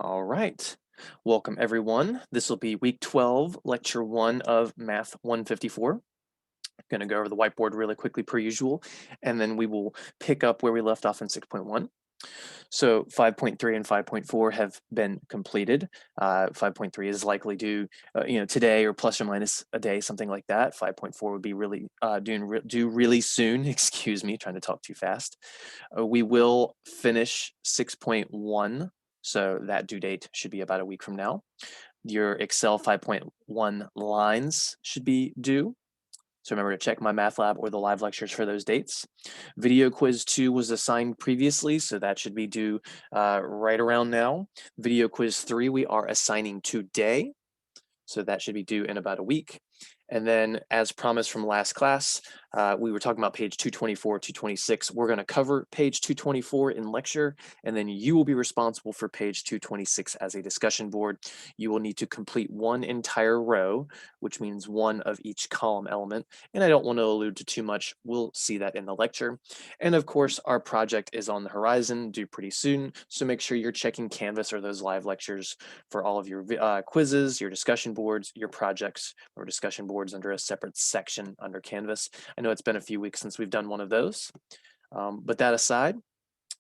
All right. Welcome, everyone. This will be week 12, lecture 1 of Math 154. Going to go over the whiteboard really quickly per usual, and then we will pick up where we left off in 6.1. So 5.3 and 5.4 have been completed. 5.3 is likely due, today or plus or minus a day, something like that. 5.4 would be really due really soon. Excuse me, trying to talk too fast. We will finish 6.1. So that due date should be about a week from now. Your Excel 5.1 lines should be due. So remember to check my math lab or the live lectures for those dates. Video quiz 2 was assigned previously, so that should be due right around now. Video quiz 3 we are assigning today, so that should be due in about a week. And then, as promised from last class, we were talking about page 224, 226. We're going to cover page 224 in lecture, and then you will be responsible for page 226 as a discussion board. You will need to complete one entire row, which means one of each column element. And I don't want to allude to too much. We'll see that in the lecture. And of course, our project is on the horizon, due pretty soon. So make sure you're checking Canvas or those live lectures for all of your quizzes, your discussion boards, your projects or discussion boards under a separate section under Canvas. I know it's been a few weeks since we've done one of those, but that aside,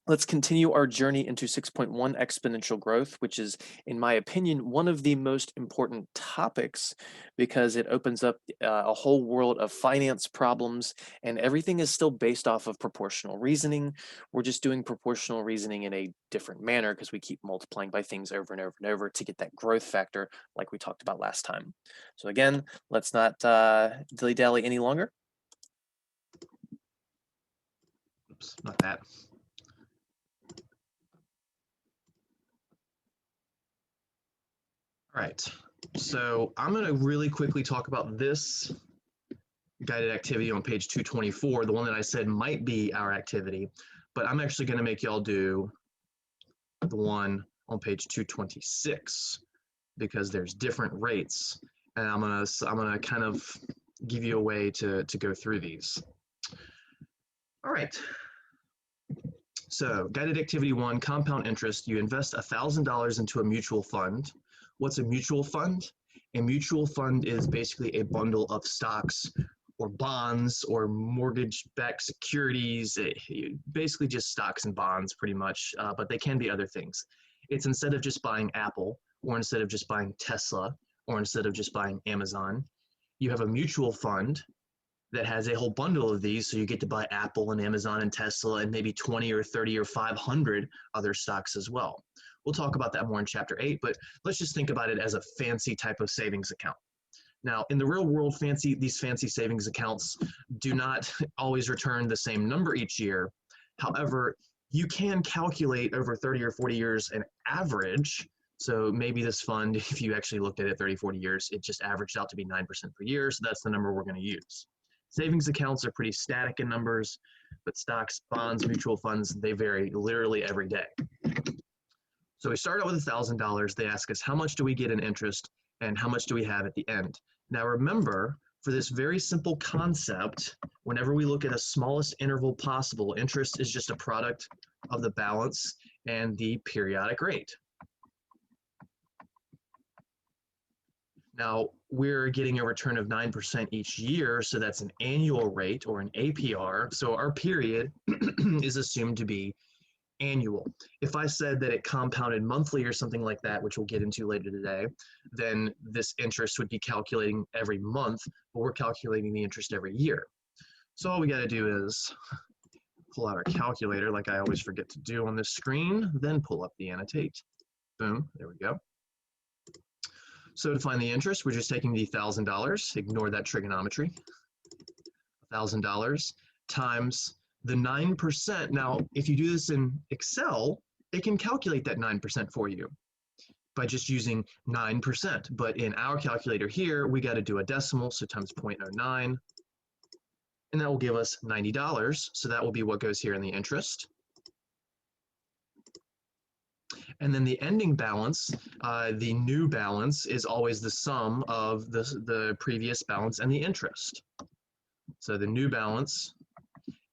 let's continue our journey into 6.1 exponential growth, which is, in my opinion, one of the most important topics because it opens up a whole world of finance problems, and everything is still based off of proportional reasoning. We're just doing proportional reasoning in a different manner because we keep multiplying by things over and over and over to get that growth factor like we talked about last time. So again, let's not dilly-dally any longer. Oops, not that. All right, so I'm going to really quickly talk about this guided activity on page 224, the one that I said might be our activity, but I'm actually going to make y'all do the one on page 226 because there's different rates, and I'm gonna kind of give you a way to go through these. All right. So guided activity 1, compound interest. You invest $1,000 into a mutual fund. What's a mutual fund? A mutual fund is basically a bundle of stocks or bonds or mortgage-backed securities, basically just stocks and bonds pretty much, but they can be other things. It's instead of just buying Apple, or instead of just buying Tesla, or instead of just buying Amazon, you have a mutual fund that has a whole bundle of these, so you get to buy Apple and Amazon and Tesla and maybe 20 or 30 or 500 other stocks as well. We'll talk about that more in chapter 8, but let's just think about it as a fancy type of savings account. Now, in the real world, these fancy savings accounts do not always return the same number each year. However, you can calculate over 30 or 40 years an average. So maybe this fund, if you actually looked at it 30, 40 years, it just averaged out to be 9% per year. So that's the number we're going to use. Savings accounts are pretty static in numbers, but stocks, bonds, mutual funds, they vary literally every day. So we start out with $1,000. They ask us, how much do we get in interest and how much do we have at the end? Now remember, for this very simple concept, whenever we look at a smallest interval possible, interest is just a product of the balance and the periodic rate. Now, we're getting a return of 9% each year, so that's an annual rate or an APR. So our period is assumed to be annual. If I said that it compounded monthly or something like that, which we'll get into later today, then this interest would be calculating every month, but we're calculating the interest every year. So all we got to do is pull out our calculator like I always forget to do on this screen, then pull up the annotate. Boom, there we go. So to find the interest, we're just taking the $1,000, ignore that trigonometry, $1,000 times the 9%. Now, if you do this in Excel, it can calculate that 9% for you by just using 9%. But in our calculator here, we got to do a decimal, so times 0.09, and that will give us $90. So that will be what goes here in the interest. And then the ending balance, the new balance, is always the sum of the previous balance and the interest. So the new balance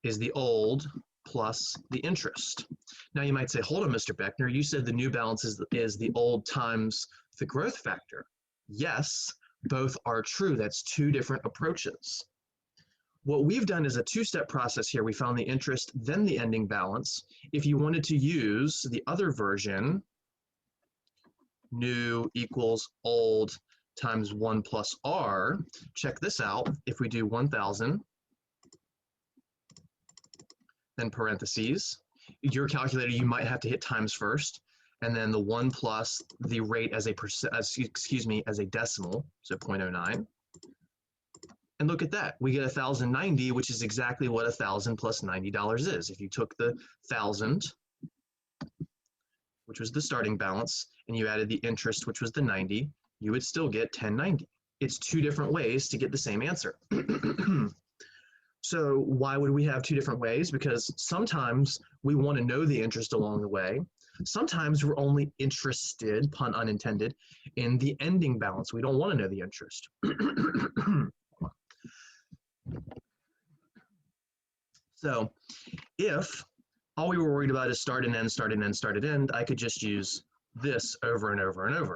is the old plus the interest. Now you might say, hold on, Mr. Beckner, you said the new balance is the old times the growth factor. Yes, both are true. That's two different approaches. What we've done is a two-step process here. We found the interest, then the ending balance. If you wanted to use the other version, new equals old times 1 plus r, check this out. If we do 1,000, then parentheses, your calculator, you might have to hit times first, and then the 1 plus the rate as a as a decimal, so 0.09. And look at that, we get 1,090, which is exactly what 1,000 plus $90 is. If you took the 1,000, which was the starting balance, and you added the interest, which was the 90, you would still get 1090. It's two different ways to get the same answer. So why would we have two different ways? Because sometimes we want to know the interest along the way. Sometimes we're only interested, pun unintended, in the ending balance. We don't want to know the interest. So if all we were worried about is start and end, start and end, start and end, I could just use this over and over and over.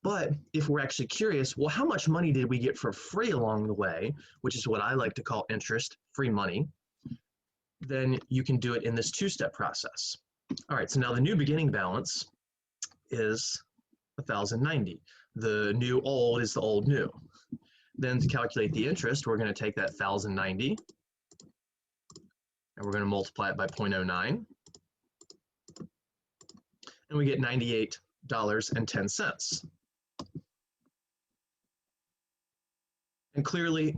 But if we're actually curious, well, how much money did we get for free along the way, which is what I like to call interest, free money, then you can do it in this two-step process. All right, so now the new beginning balance is 1,090. The new old is the old new. Then to calculate the interest, we're going to take that 1,090 and we're going to multiply it by 0.09. And we get $98.10. And clearly,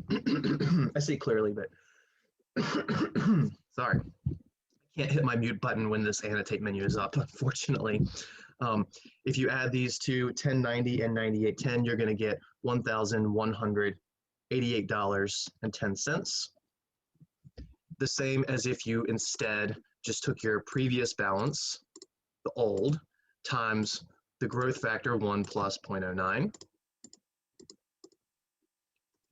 I say clearly, but sorry, I can't hit my mute button when this annotate menu is up, unfortunately. If you add these two, 1090 and 9810, you're going to get $1,188.10. The same as if you instead just took your previous balance, the old, times the growth factor, 1 plus 0.09.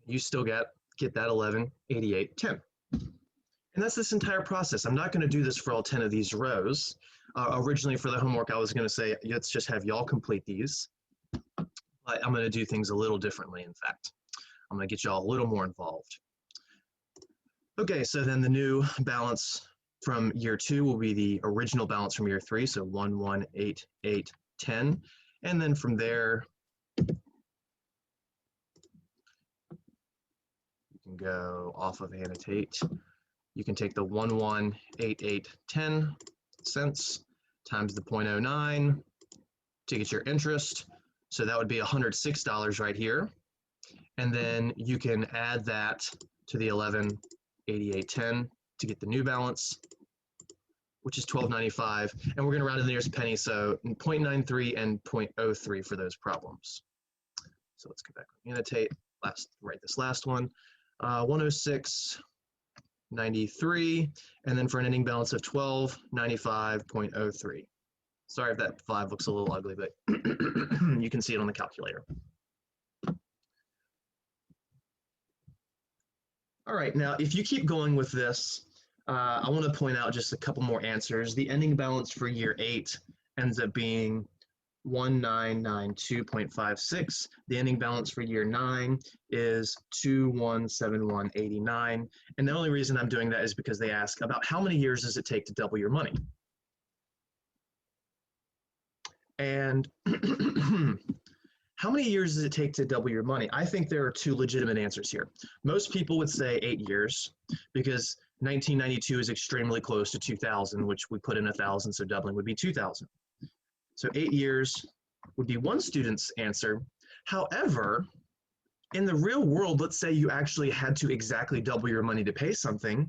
You still get that 1188.10. And that's this entire process. I'm not going to do this for all 10 of these rows. Originally for the homework, I was going to say, let's just have y'all complete these. But I'm going to do things a little differently, in fact. I'm going to get y'all a little more involved. Okay, so then the new balance from year 2 will be the original balance from year 3, so 1188.10. And then from there, can go off of annotate. You can take the 1188.10 cents times the 0.09 to get your interest. So that would be $106 right here. And then you can add that to the 1188.10 to get the new balance, which is $12.95. And we're going to round to the nearest penny, so 0.93 and 0.03 for those problems. So let's go back and annotate. Write this last one. 106.93, and then for an ending balance of 1295.03. Sorry if that 5 looks a little ugly, but you can see it on the calculator. All right, now if you keep going with this, I want to point out just a couple more answers. The ending balance for year 8 ends up being 1992.56. The ending balance for year 9 is 2171.89. And the only reason I'm doing that is because they ask about how many years does it take to double your money? And how many years does it take to double your money? I think there are two legitimate answers here. Most people would say 8 years because 1992 is extremely close to 2000, which we put in 1,000, so doubling would be 2,000. So 8 years would be one student's answer. However, in the real world, let's say you actually had to exactly double your money to pay something.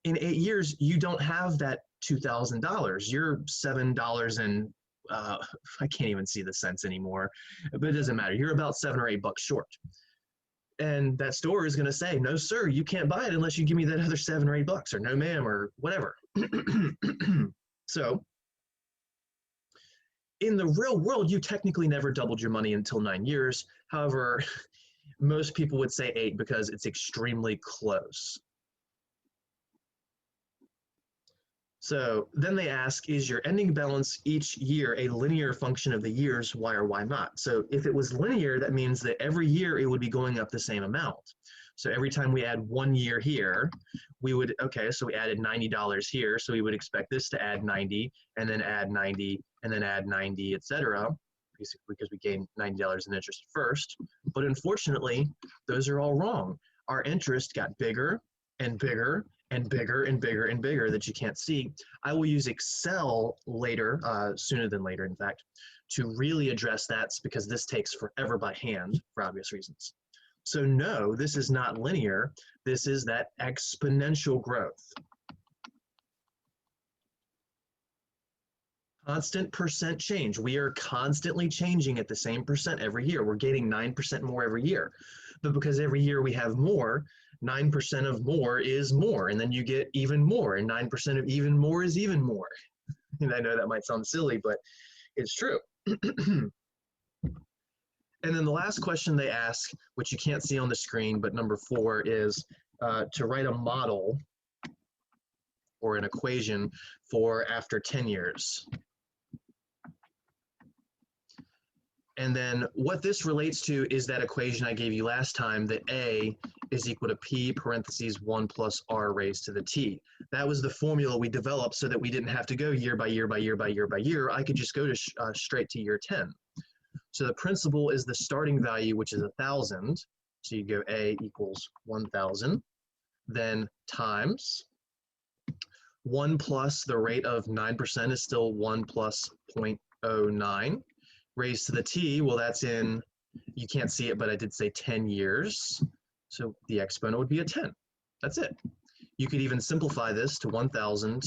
In 8 years, you don't have that $2,000. You're $7 and I can't even see the cents anymore, but it doesn't matter. You're about $7 or $8 short. And that store is going to say, no, sir, you can't buy it unless you give me that other $7 or $8, or no, ma'am, or whatever. So in the real world, you technically never doubled your money until 9 years. However, most people would say 8 because it's extremely close. So then they ask, is your ending balance each year a linear function of the years? Why or why not? So if it was linear, that means that every year it would be going up the same amount. So every time we add 1 year here, we would, okay, so we added $90 here. So we would expect this to add 90 and then add 90 and then add 90, etc. Basically because we gained $90 in interest first. But unfortunately, those are all wrong. Our interest got bigger and bigger and bigger and bigger and bigger that you can't see. I will use Excel later, sooner than later, in fact, to really address that because this takes forever by hand for obvious reasons. So no, this is not linear. This is that exponential growth. Constant percent change. We are constantly changing at the same percent every year. We're getting 9% more every year. But because every year we have more, 9% of more is more, and then you get even more, and 9% of even more is even more. And I know that might sound silly, but it's true. And then the last question they ask, which you can't see on the screen, but number 4 is to write a model or an equation for after 10 years. And then what this relates to is that equation I gave you last time, that A is equal to P parentheses 1 plus R raised to the T. That was the formula we developed so that we didn't have to go year by year by year by year by year. I could just go to straight to year 10. So the principal is the starting value, which is 1,000. So you go A equals 1,000, then times 1 plus the rate of 9% is still 1 plus 0.09. Raised to the T, well, that's in, you can't see it, but I did say 10 years. So the exponent would be a 10. That's it. You could even simplify this to 1,000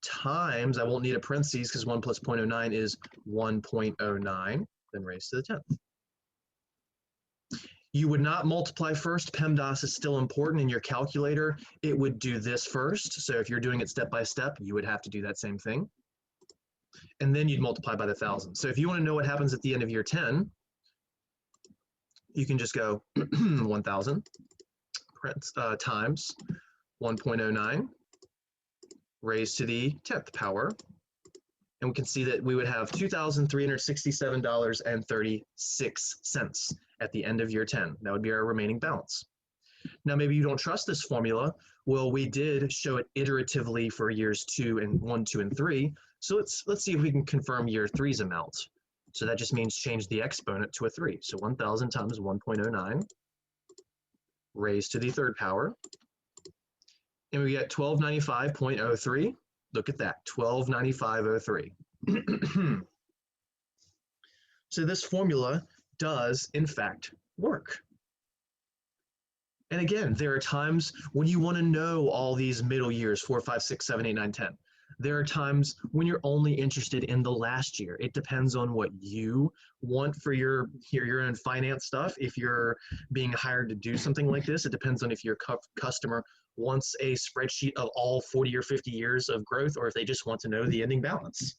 times, I won't need a parentheses because 1 plus 0.09 is 1.09, then raised to the 10th. You would not multiply first. PEMDAS is still important in your calculator. It would do this first. So if you're doing it step by step, you would have to do that same thing. And then you'd multiply by the 1,000. So if you want to know what happens at the end of year 10, you can just go 1,000 times 1.09 raised to the 10th power. And we can see that we would have $2,367.36 at the end of year 10. That would be our remaining balance. Now, maybe you don't trust this formula. Well, we did show it iteratively for years 1, 2, and 3. So let's see if we can confirm year 3's amount. So that just means change the exponent to a 3. So 1,000 times 1.09 raised to the 3rd power. And we get 1295.03. Look at that, 1295.03. So this formula does, in fact, work. And again, there are times when you want to know all these middle years, 4, 5, 6, 7, 8, 9, 10. There are times when you're only interested in the last year. It depends on what you want for your own finance stuff. If you're being hired to do something like this, it depends on if your customer wants a spreadsheet of all 40 or 50 years of growth, or if they just want to know the ending balance.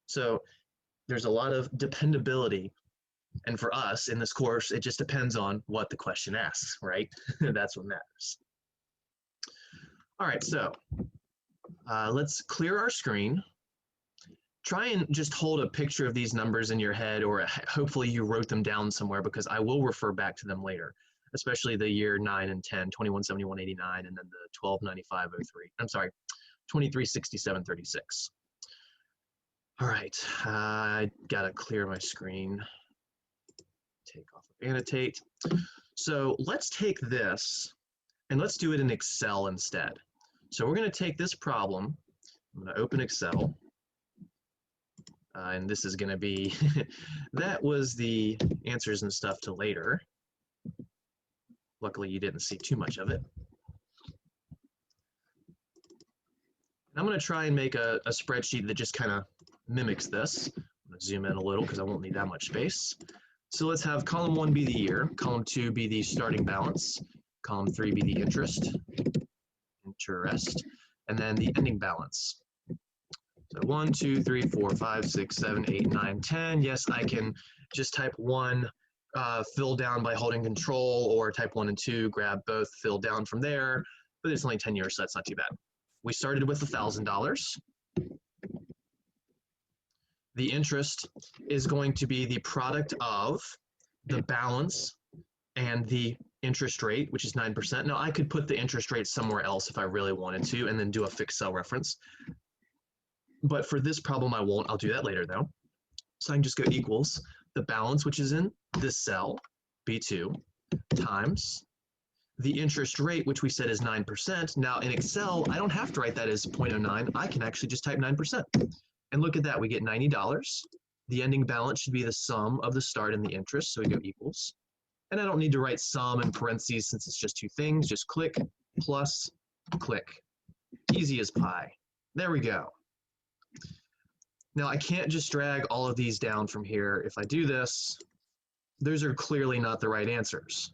So there's a lot of dependability. And for us in this course, it just depends on what the question asks, right? That's what matters. All right, so let's clear our screen. Try and just hold a picture of these numbers in your head, or hopefully you wrote them down somewhere because I will refer back to them later, especially the year 9 and 10, 2171.89, and then the 1295.03. I'm sorry, 2367.36. All right, I gotta clear my screen. Take off of annotate. So let's take this and let's do it in Excel instead. So we're going to take this problem. I'm going to open Excel. And this is going to be, that was the answers and stuff to later. Luckily, you didn't see too much of it. And I'm going to try and make a spreadsheet that just kind of mimics this. I'm going to zoom in a little because I won't need that much space. So let's have column 1 be the year, column 2 be the starting balance, column 3 be the interest, and then the ending balance. So 1, 2, 3, 4, 5, 6, 7, 8, 9, 10. Yes, I can just type 1, fill down by holding control, or type 1 and 2, grab both, fill down from there. but it's only 10 years, so that's not too bad. We started with $1,000. The interest is going to be the product of the balance and the interest rate, which is 9%. Now, I could put the interest rate somewhere else if I really wanted to, and then do a fixed cell reference. But for this problem, I won't. I'll do that later, though. So I can just go equals the balance, which is in this cell, B2, times the interest rate, which we said is 9%. Now, in Excel, I don't have to write that as 0.09. I can actually just type 9%. And look at that. We get $90. The ending balance should be the sum of the start and the interest. So we go equals. And I don't need to write sum in parentheses since it's just two things. Just click, plus, click. Easy as pie. There we go. Now I can't just drag all of these down from here. If I do this, those are clearly not the right answers.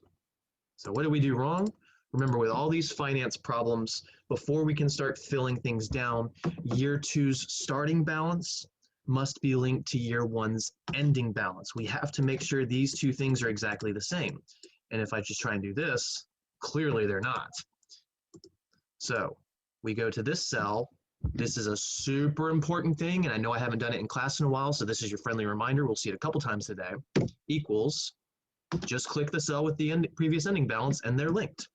So what did we do wrong? Remember, with all these finance problems, before we can start filling things down, year two's starting balance must be linked to year one's ending balance. We have to make sure these two things are exactly the same. And if I just try and do this, clearly they're not. So we go to this cell. This is a super important thing, and I know I haven't done it in class in a while, so this is your friendly reminder. We'll see it a couple times today. Equals, just click the cell with the previous ending balance, and they're linked.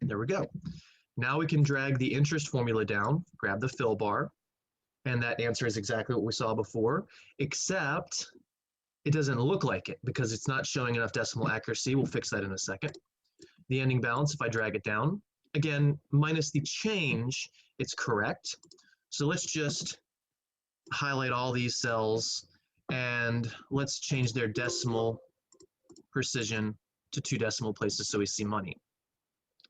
There we go. Now we can drag the interest formula down, grab the fill bar, and that answer is exactly what we saw before, except it doesn't look like it because it's not showing enough decimal accuracy. We'll fix that in a second. The ending balance, if I drag it down, again, minus the change, it's correct. So let's just highlight all these cells and let's change their decimal precision to 2 decimal places so we see money.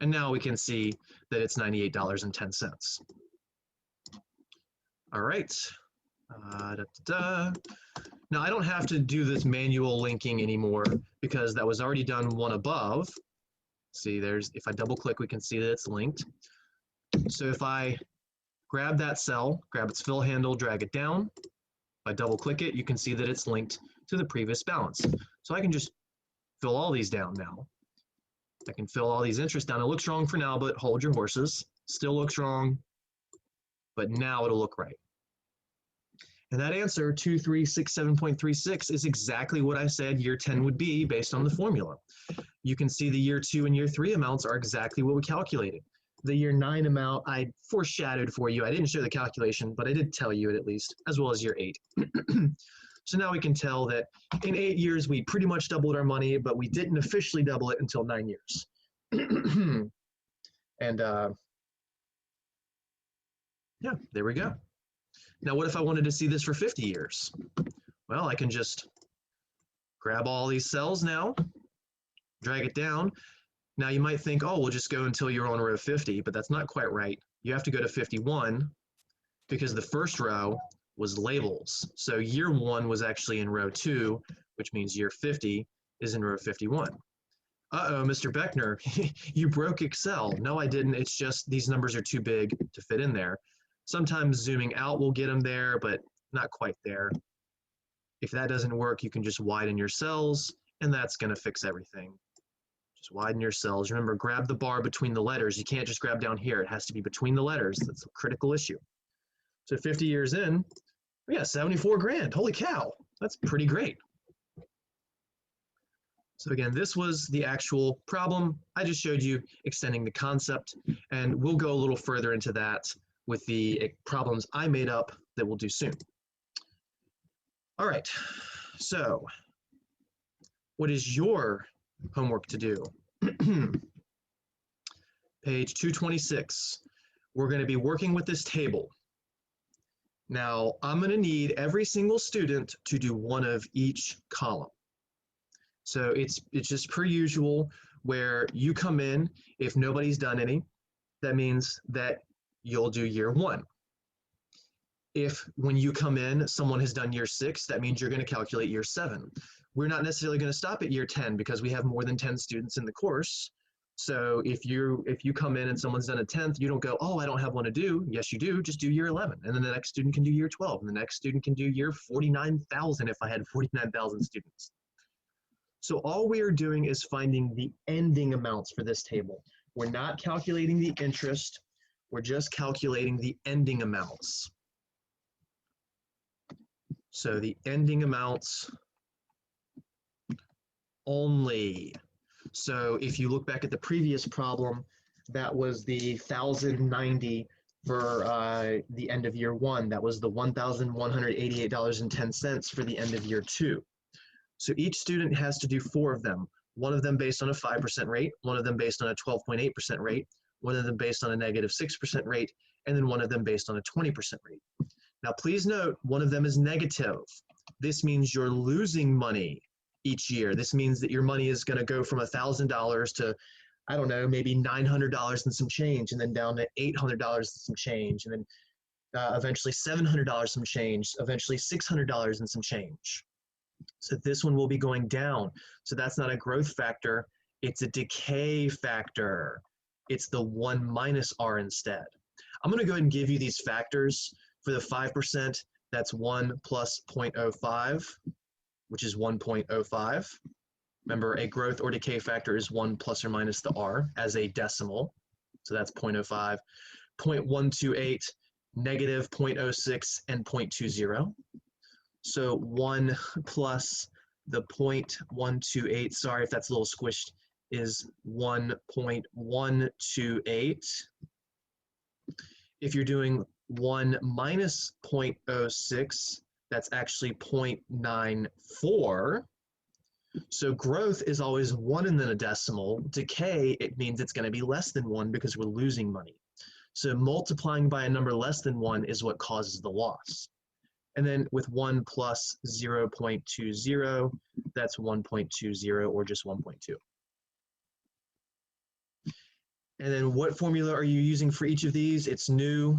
And now we can see that it's $98.10. All right. Now I don't have to do this manual linking anymore because that was already done one above. See, if I double click, we can see that it's linked. So if I grab that cell, grab its fill handle, drag it down, if I double click it, you can see that it's linked to the previous balance. So I can just fill all these down now. I can fill all these interest down. It looks wrong for now, but hold your horses. Still looks wrong, but now it'll look right. And that answer, 2367.36, is exactly what I said year 10 would be based on the formula. You can see the year 2 and year 3 amounts are exactly what we calculated. The year 9 amount I foreshadowed for you. I didn't show the calculation, but I did tell you it at least, as well as year 8. So now we can tell that in 8 years, we pretty much doubled our money, but we didn't officially double it until 9 years. And yeah, there we go. Now, what if I wanted to see this for 50 years? Well, I can just grab all these cells now, drag it down. Now you might think, oh, we'll just go until you're on row 50, but that's not quite right. You have to go to 51 because the first row was labels. So year 1 was actually in row 2, which means year 50 is in row 51. Uh-oh, Mr. Beckner, you broke Excel. No, I didn't. It's just these numbers are too big to fit in there. Sometimes zooming out will get them there, but not quite there. If that doesn't work, you can just widen your cells, and that's going to fix everything. Just widen your cells. Remember, grab the bar between the letters. You can't just grab down here. It has to be between the letters. That's a critical issue. So 50 years in, we got 74 grand. Holy cow. That's pretty great. So again, this was the actual problem. I just showed you extending the concept, and we'll go a little further into that with the problems I made up that we'll do soon. All right, so what is your homework to do? Page 226. We're going to be working with this table. Now, I'm going to need every single student to do one of each column. So it's just per usual where you come in, if nobody's done any, that means that you'll do year 1. If when you come in, someone has done year 6, that means you're going to calculate year 7. We're not necessarily going to stop at year 10 because we have more than 10 students in the course. So if you come in and someone's done a 10th, you don't go, oh, I don't have one to do. Yes, you do. Just do year 11. And then the next student can do year 12. And the next student can do year 49,000 if I had 49,000 students. So all we are doing is finding the ending amounts for this table. We're not calculating the interest. We're just calculating the ending amounts. So the ending amounts only. So if you look back at the previous problem, that was the 1,090 for the end of year one. That was the $1,188.10 for the end of year two. So each student has to do 4 of them. One of them based on a 5% rate, one of them based on a 12.8% rate, one of them based on a negative 6% rate, and then one of them based on a 20% rate. Now, please note, one of them is negative. This means you're losing money each year. This means that your money is going to go from $1,000 to, I don't know, maybe $900 and some change, and then down to $800 and some change, and then eventually $700 some change, eventually $600 and some change. So this one will be going down. So that's not a growth factor, it's a decay factor. It's the 1 minus R instead. I'm going to go ahead and give you these factors. For the 5%, that's 1 plus 0.05, which is 1.05. Remember, a growth or decay factor is 1 plus or minus the R as a decimal. So that's 0.05, 0.128, negative 0.06, and 0.20. So 1 plus the 0.128, sorry if that's a little squished, is 1.128. If you're doing 1 minus 0.06, that's actually 0.94. So growth is always 1 and then a decimal. Decay, it means it's going to be less than 1 because we're losing money. So multiplying by a number less than 1 is what causes the loss. And then with 1 plus 0.20, that's 1.20 or just 1.2. And then what formula are you using for each of these? It's new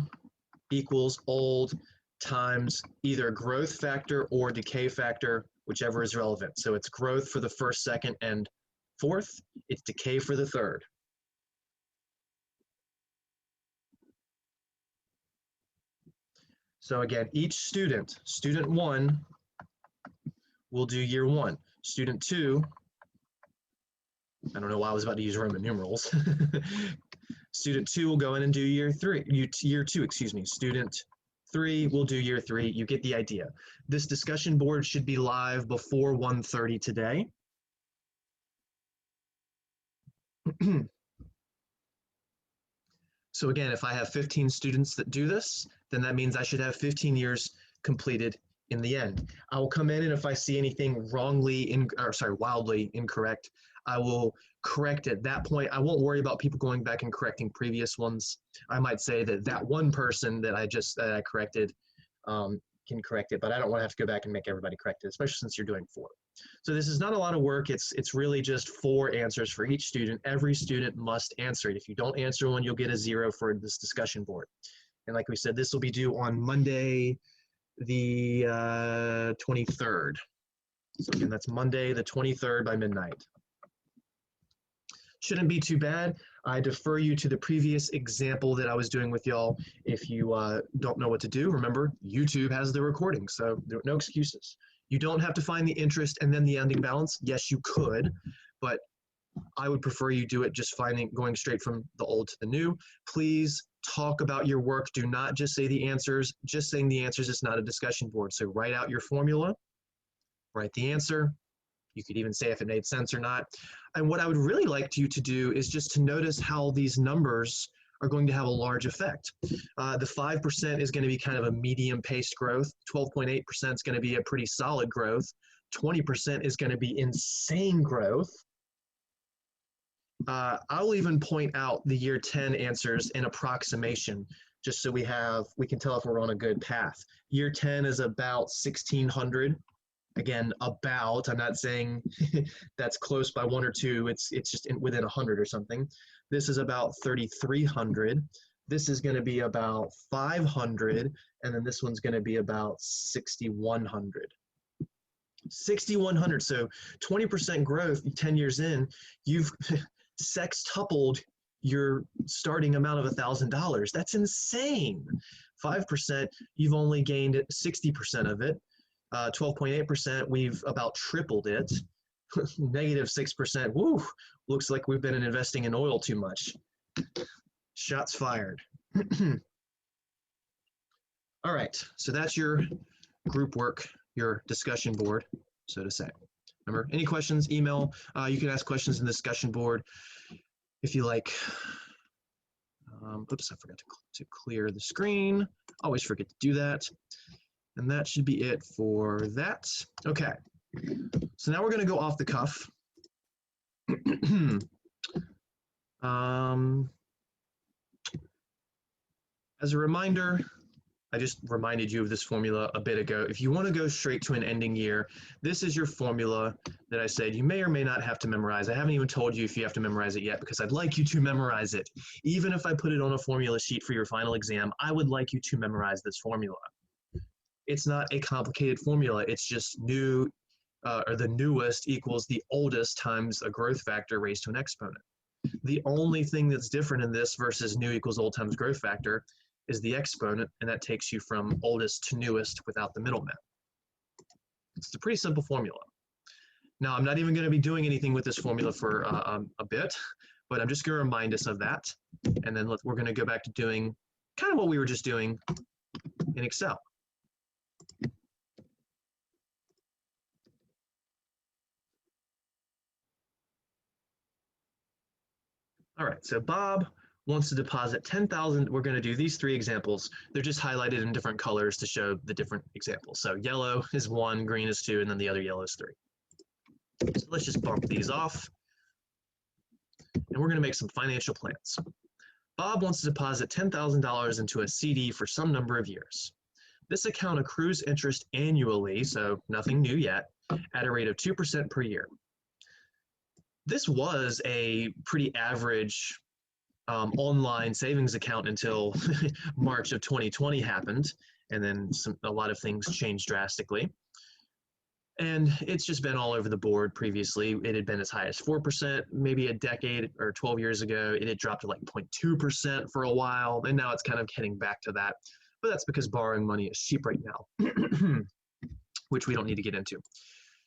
equals old times either growth factor or decay factor, whichever is relevant. So it's growth for the first, second, and fourth. It's decay for the third. So again, each student, student 1 will do year 1. Student 2, I don't know why I was about to use Roman numerals. Student 2 will go in and do year 2, excuse me. Student 3 will do year 3. You get the idea. This discussion board should be live before 1:30 today. So again, if I have 15 students that do this, then that means I should have 15 years completed in the end. I will come in, and if I see anything wildly incorrect, I will correct at that point. I won't worry about people going back and correcting previous ones. I might say that one person that I corrected can correct it, but I don't want to have to go back and make everybody correct it, especially since you're doing 4. So this is not a lot of work. It's really just 4 answers for each student. Every student must answer it. If you don't answer one, you'll get a 0 for this discussion board. And like we said, this will be due on Monday, the 23rd. So again, that's Monday, the 23rd by midnight. Shouldn't be too bad. I defer you to the previous example that I was doing with y'all. If you don't know what to do, remember, YouTube has the recording, so no excuses. You don't have to find the interest and then the ending balance. Yes, you could, but I would prefer you do it just going straight from the old to the new. Please talk about your work. Do not just say the answers. Just saying the answers is not a discussion board. So write out your formula, write the answer. You could even say if it made sense or not. And what I would really like you to do is just to notice how these numbers are going to have a large effect. The 5% is going to be kind of a medium-paced growth. 12.8% is going to be a pretty solid growth. 20% is going to be insane growth. I'll even point out the year 10 answers in approximation, just so we can tell if we're on a good path. Year 10 is about 1,600. Again, about, I'm not saying that's close by 1 or 2, it's just within 100 or something. This is about 3,300. This is going to be about 500, and then this one's going to be about 6,100. 6,100, so 20% growth 10 years in, you've sextupled your starting amount of $1,000. That's insane. 5%, you've only gained 60% of it. 12.8%, we've about tripled it. Negative 6%. Woo! Looks like we've been investing in oil too much. Shots fired. All right, so that's your group work, your discussion board, so to say. Remember, any questions, email. You can ask questions in the discussion board if you like. Oops, I forgot to clear the screen. Always forget to do that. And that should be it for that. Okay, so now we're going to go off the cuff. As a reminder, I just reminded you of this formula a bit ago. If you want to go straight to an ending year, this is your formula that I said you may or may not have to memorize. I haven't even told you if you have to memorize it yet because I'd like you to memorize it. Even if I put it on a formula sheet for your final exam, I would like you to memorize this formula. It's not a complicated formula. It's just new, or the newest equals the oldest times a growth factor raised to an exponent. The only thing that's different in this versus new equals old times growth factor is the exponent, and that takes you from oldest to newest without the middleman. It's a pretty simple formula. Now, I'm not even going to be doing anything with this formula for a bit, but I'm just going to remind us of that, and then we're going to go back to doing kind of what we were just doing in Excel. All right, so Bob wants to deposit 10,000. We're going to do these three examples. They're just highlighted in different colors to show the different examples. So yellow is 1, green is 2, and then the other yellow is 3. So let's just bump these off. And we're going to make some financial plans. Bob wants to deposit $10,000 into a CD for some number of years. This account accrues interest annually, so nothing new yet, at a rate of 2% per year. This was a pretty average online savings account until March of 2020 happened, and then a lot of things changed drastically. And it's just been all over the board previously. It had been as high as 4% maybe a decade or 12 years ago. It had dropped to like 0.2% for a while, and now it's kind of heading back to that. But that's because borrowing money is cheap right now, which we don't need to get into.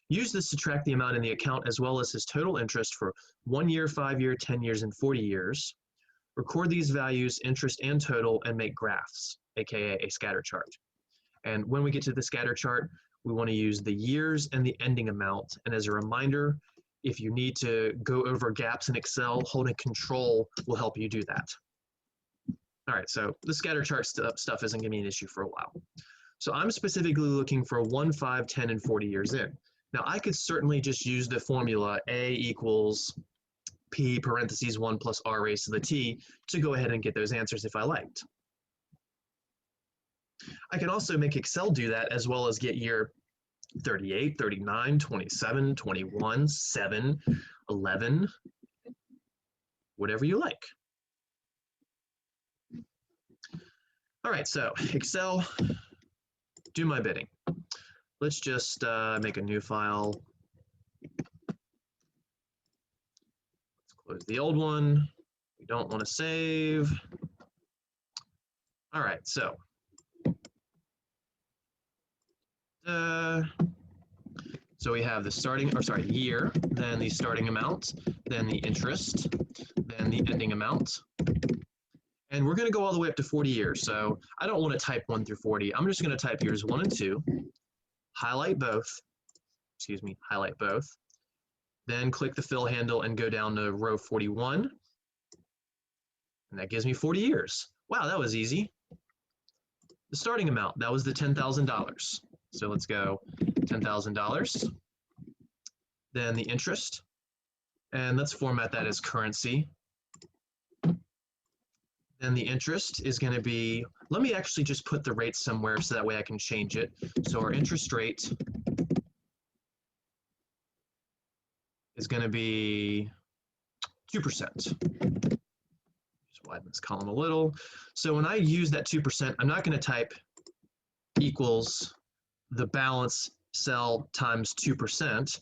Use this to track the amount in the account as well as his total interest for 1 year, 5 year, 10 years, and 40 years. Record these values, interest and total, and make graphs, aka a scatter chart. And when we get to the scatter chart, we want to use the years and the ending amount. And as a reminder, if you need to go over gaps in Excel, holding control will help you do that. All right, so the scatter chart stuff isn't going to be an issue for a while. So I'm specifically looking for 1, 5, 10, and 40 years in. Now I could certainly just use the formula A equals P parentheses 1 plus R raised to the T to go ahead and get those answers if I liked. I can also make Excel do that as well as get year 38, 39, 27, 21, 7, 11, whatever you like. All right, so Excel, do my bidding. Let's just make a new file. Let's close the old one. We don't want to save. All right, so we have the starting, or sorry, year, then the starting amount, then the interest, then the ending amount. And we're going to go all the way up to 40 years. So I don't want to type 1 through 40. I'm just going to type years 1 and 2, highlight both, then click the fill handle and go down to row 41. And that gives me 40 years. Wow, that was easy. The starting amount, that was the $10,000. So let's go $10,000. Then the interest, and let's format that as currency. Then the interest is going to be, let me actually just put the rate somewhere so that way I can change it. So our interest rate is going to be 2%. Just widen this column a little. So when I use that 2%, I'm not going to type equals the balance cell times 2%.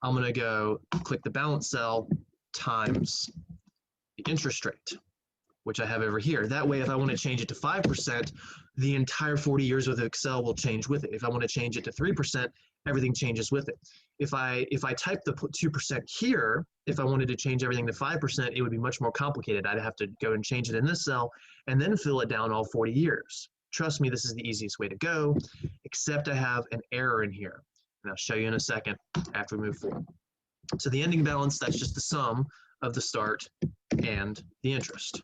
I'm going to go click the balance cell times the interest rate. which I have over here. That way, if I want to change it to 5%, the entire 40 years with Excel will change with it. If I want to change it to 3%, everything changes with it. If I type the 2% here, if I wanted to change everything to 5%, it would be much more complicated. I'd have to go and change it in this cell and then fill it down all 40 years. Trust me, this is the easiest way to go, except I have an error in here. And I'll show you in a second after we move forward. So the ending balance, that's just the sum of the start and the interest.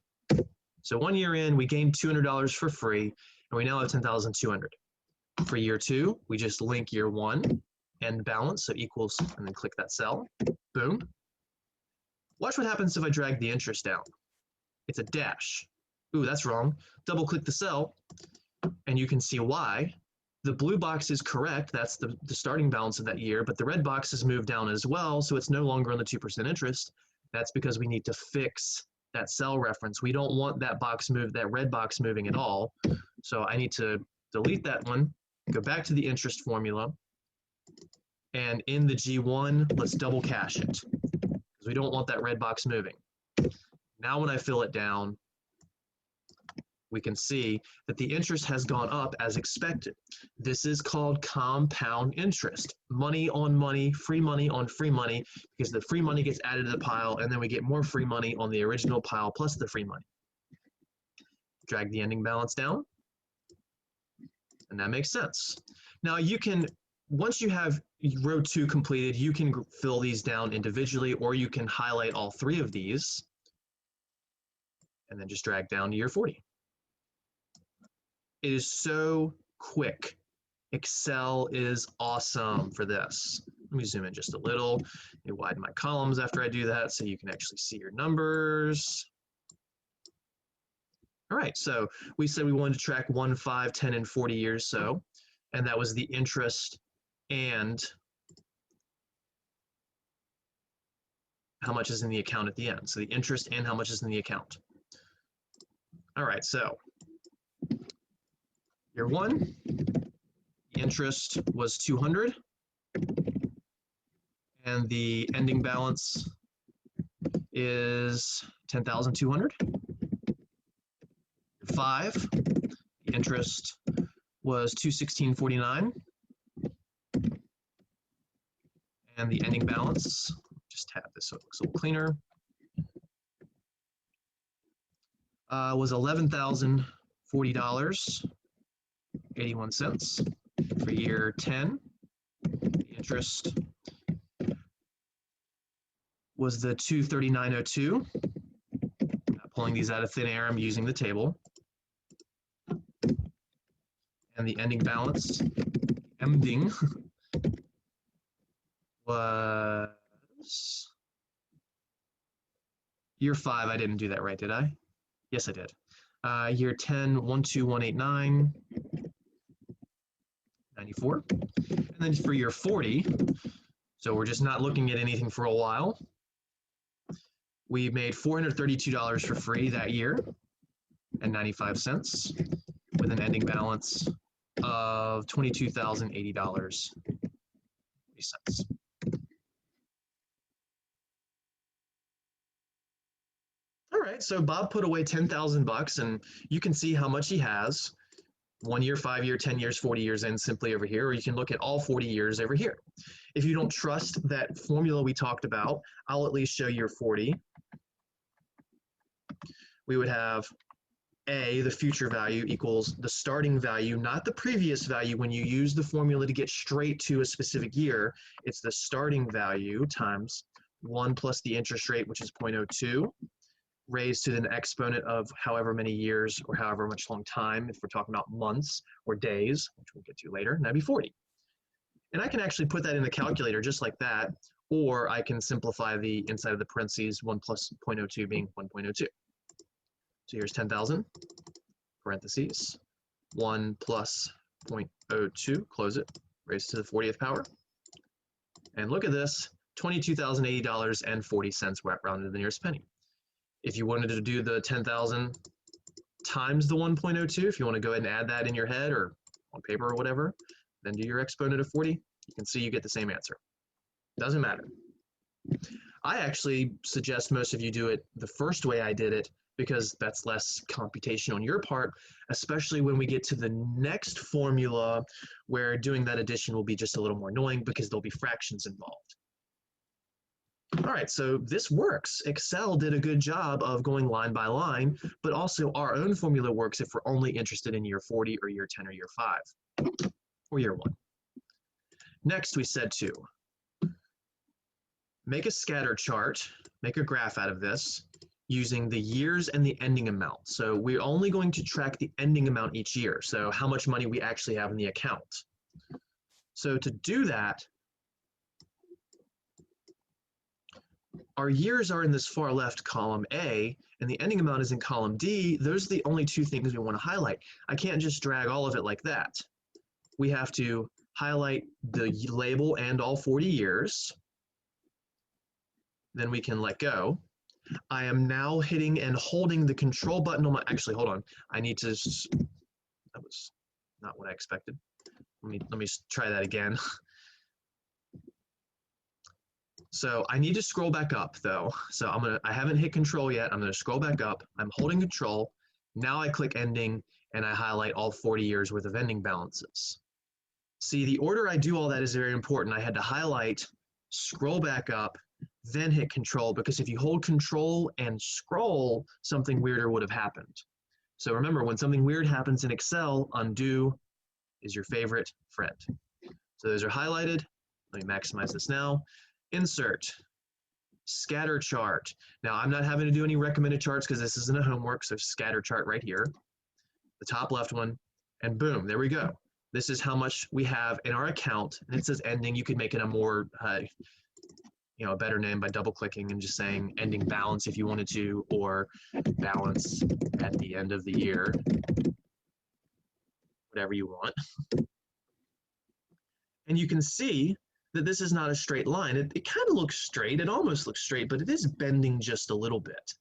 So 1 year in, we gained $200 for free, and we now have $10,200. For year 2, we just link year 1, end balance, so equals, and then click that cell. Boom. Watch what happens if I drag the interest down. It's a dash. Ooh, that's wrong. Double click the cell, and you can see why. The blue box is correct, that's the starting balance of that year, but the red box has moved down as well, so it's no longer on the 2% interest. That's because we need to fix that cell reference. We don't want that box move, that red box moving at all. So I need to delete that one, go back to the interest formula, and in the G1, let's double cache it, because we don't want that red box moving. Now when I fill it down, we can see that the interest has gone up as expected. This is called compound interest. Money on money, free money on free money, because the free money gets added to the pile, and then we get more free money on the original pile plus the free money. Drag the ending balance down, and that makes sense. Now you can, once you have row 2 completed, you can fill these down individually, or you can highlight all 3 of these, and then just drag down to year 40. It is so quick. Excel is awesome for this. Let me zoom in just a little. Let me widen my columns after I do that so you can actually see your numbers. All right, so we said we wanted to track 1, 5, 10, and 40 years, so, and that was the interest and how much is in the account at the end. So the interest and how much is in the account. All right, so year 1, the interest was 200, and the ending balance is 10,200. Year 5, the interest was 216.49, and the ending balance, just tab this so it looks a little cleaner, was $11,040.81. For year 10, the interest was the 239.02. Not pulling these out of thin air, I'm using the table. And the ending balance, ending, was year 5. I didn't do that right, did I? Yes, I did. Year 10, 12189. 94. And then for year 40, so we're just not looking at anything for a while, we made $432 for free that year and 95 cents with an ending balance of $22,080.80. All right, so Bob put away 10,000 bucks, and you can see how much he has. 1 year, 5 year, 10 years, 40 years in simply over here, or you can look at all 40 years over here. If you don't trust that formula we talked about, I'll at least show year 40. We would have A, the future value, equals the starting value, not the previous value. When you use the formula to get straight to a specific year, it's the starting value times 1 plus the interest rate, which is 0.02. Raised to the exponent of however many years or however much long time, if we're talking about months or days, which we'll get to later, and that'd be 40. And I can actually put that in the calculator just like that, or I can simplify the inside of the parentheses, 1 plus 0.02 being 1.02. So here's 10,000, parentheses, 1 plus 0.02, close it, raised to the 40th power. And look at this, $22,080.40 rounded to the nearest penny. If you wanted to do the 10,000 times the 1.02, if you want to go ahead and add that in your head or on paper or whatever, then do your exponent of 40, you can see you get the same answer. Doesn't matter. I actually suggest most of you do it the first way I did it, because that's less computation on your part, especially when we get to the next formula where doing that addition will be just a little more annoying because there'll be fractions involved. All right, so this works. Excel did a good job of going line by line, but also our own formula works if we're only interested in year 40 or year 10 or year 5 or year 1. Next, we said to make a scatter chart, make a graph out of this using the years and the ending amount. So we're only going to track the ending amount each year, so how much money we actually have in the account. So to do that, our years are in this far left column A, and the ending amount is in column D. Those are the only two things we want to highlight. I can't just drag all of it like that. We have to highlight the label and all 40 years. Then we can let go. I am now hitting and holding the control button on my, actually, hold on. I need to, that was not what I expected. Let me try that again. So I need to scroll back up though. So I haven't hit control yet. I'm gonna scroll back up. I'm holding control. Now I click ending and I highlight all 40 years worth of ending balances. See, the order I do all that is very important. I had to highlight, scroll back up, then hit control, because if you hold control and scroll, something weirder would have happened. So remember, when something weird happens in Excel, undo is your favorite friend. So those are highlighted. Let me maximize this now. Insert, scatter chart. Now I'm not having to do any recommended charts because this isn't a homework, so scatter chart right here, the top left one, and boom, there we go. This is how much we have in our account, and it says ending. You could make it a more, a better name by double clicking and just saying ending balance if you wanted to, or balance at the end of the year, whatever you want. And you can see that this is not a straight line. It kind of looks straight. It almost looks straight, but it is bending just a little bit.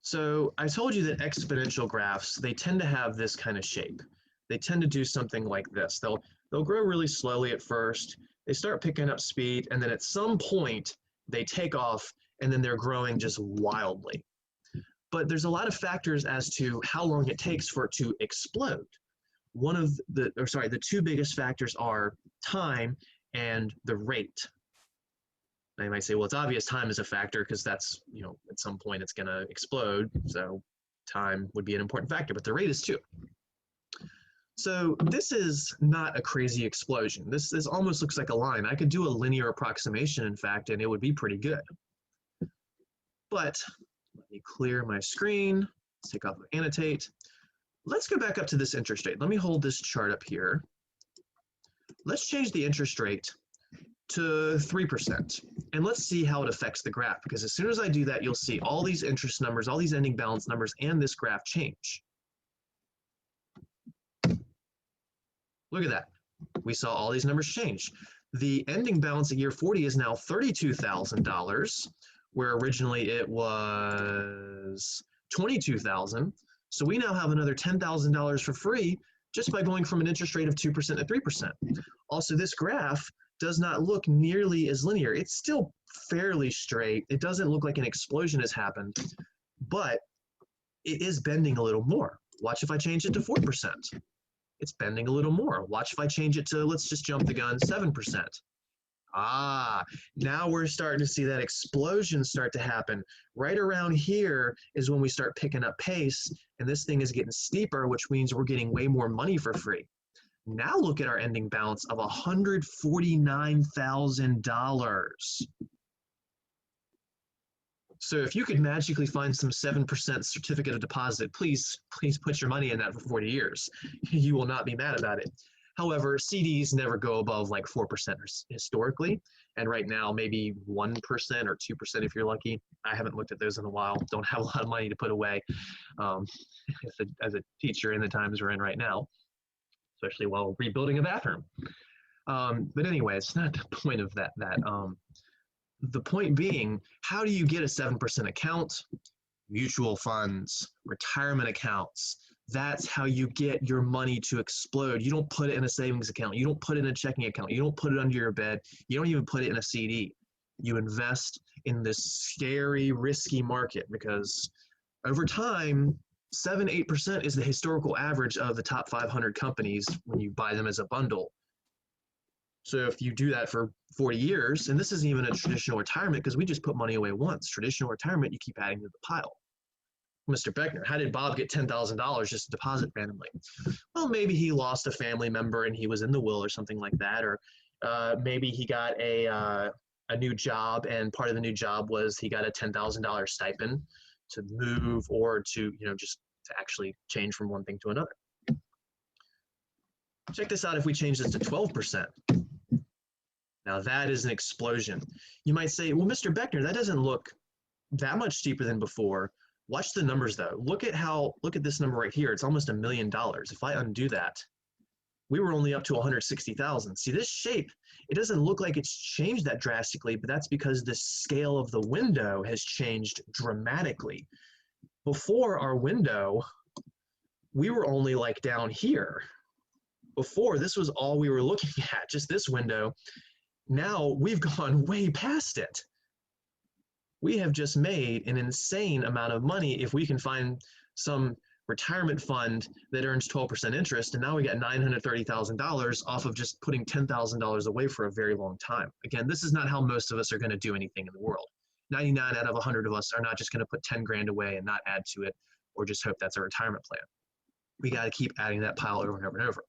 So I told you that exponential graphs, they tend to have this kind of shape. They tend to do something like this. They'll grow really slowly at first. They start picking up speed, and then at some point, they take off, and then they're growing just wildly. But there's a lot of factors as to how long it takes for it to explode. The two biggest factors are time and the rate. Now you might say, well, it's obvious time is a factor because that's, at some point it's going to explode. So time would be an important factor, but the rate is too. So this is not a crazy explosion. This almost looks like a line. I could do a linear approximation, in fact, and it would be pretty good. But let me clear my screen. Let's take off annotate. Let's go back up to this interest rate. Let me hold this chart up here. Let's change the interest rate to 3%. And let's see how it affects the graph, because as soon as I do that, you'll see all these interest numbers, all these ending balance numbers, and this graph change. Look at that. We saw all these numbers change. The ending balance at year 40 is now $32,000, where originally it was $22,000. So we now have another $10,000 for free just by going from an interest rate of 2% to 3%. Also, this graph does not look nearly as linear. It's still fairly straight. It doesn't look like an explosion has happened, but it is bending a little more. Watch if I change it to 4%. It's bending a little more. Watch if I change it to, let's just jump the gun, 7%. Now we're starting to see that explosion start to happen. Right around here is when we start picking up pace, and this thing is getting steeper, which means we're getting way more money for free. Now look at our ending balance of $149,000. So if you could magically find some 7% certificate of deposit, please put your money in that for 40 years. You will not be mad about it. However, CDs never go above like 4% historically, and right now maybe 1% or 2% if you're lucky. I haven't looked at those in a while. Don't have a lot of money to put away as a teacher in the times we're in right now, especially while rebuilding a bathroom. But anyway, it's not the point of that. The point being, how do you get a 7% account? Mutual funds, retirement accounts. That's how you get your money to explode. You don't put it in a savings account. You don't put it in a checking account. You don't put it under your bed. You don't even put it in a CD. You invest in this scary, risky market because over time, 7-8% is the historical average of the top 500 companies when you buy them as a bundle. So if you do that for 40 years, and this isn't even a traditional retirement because we just put money away once. Traditional retirement, you keep adding to the pile. Mr. Beckner, how did Bob get $10,000 just to deposit randomly? Well, maybe he lost a family member and he was in the will or something like that, or maybe he got a new job, and part of the new job was he got a $10,000 stipend to move or to, just to actually change from one thing to another. Check this out if we change this to 12%. Now that is an explosion. You might say, well, Mr. Beckner, that doesn't look that much cheaper than before. Watch the numbers though. Look at this number right here. It's almost $1 million. If I undo that, we were only up to 160,000. See this shape, it doesn't look like it's changed that drastically, but that's because the scale of the window has changed dramatically. Before our window, we were only like down here. Before, this was all we were looking at, just this window. Now we've gone way past it. We have just made an insane amount of money if we can find some retirement fund that earns 12% interest, and now we got $930,000 off of just putting $10,000 away for a very long time. Again, this is not how most of us are going to do anything in the world. 99 out of 100 of us are not just going to put 10 grand away and not add to it or just hope that's a retirement plan. We got to keep adding that pile over and over and over.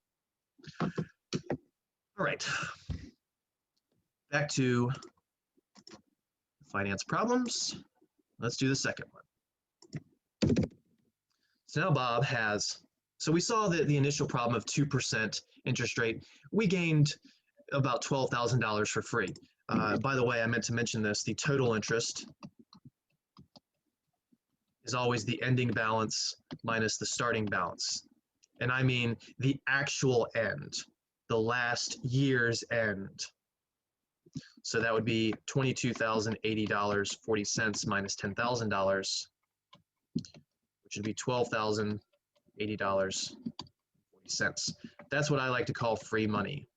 All right, back to finance problems. Let's do the second one. So now Bob has, so we saw that the initial problem of 2% interest rate, we gained about $12,000 for free. By the way, I meant to mention this, the total interest is always the ending balance minus the starting balance. And I mean the actual end, the last year's end. So that would be $22,080.40 minus $10,000, which would be $12,080.40. That's what I like to call free money.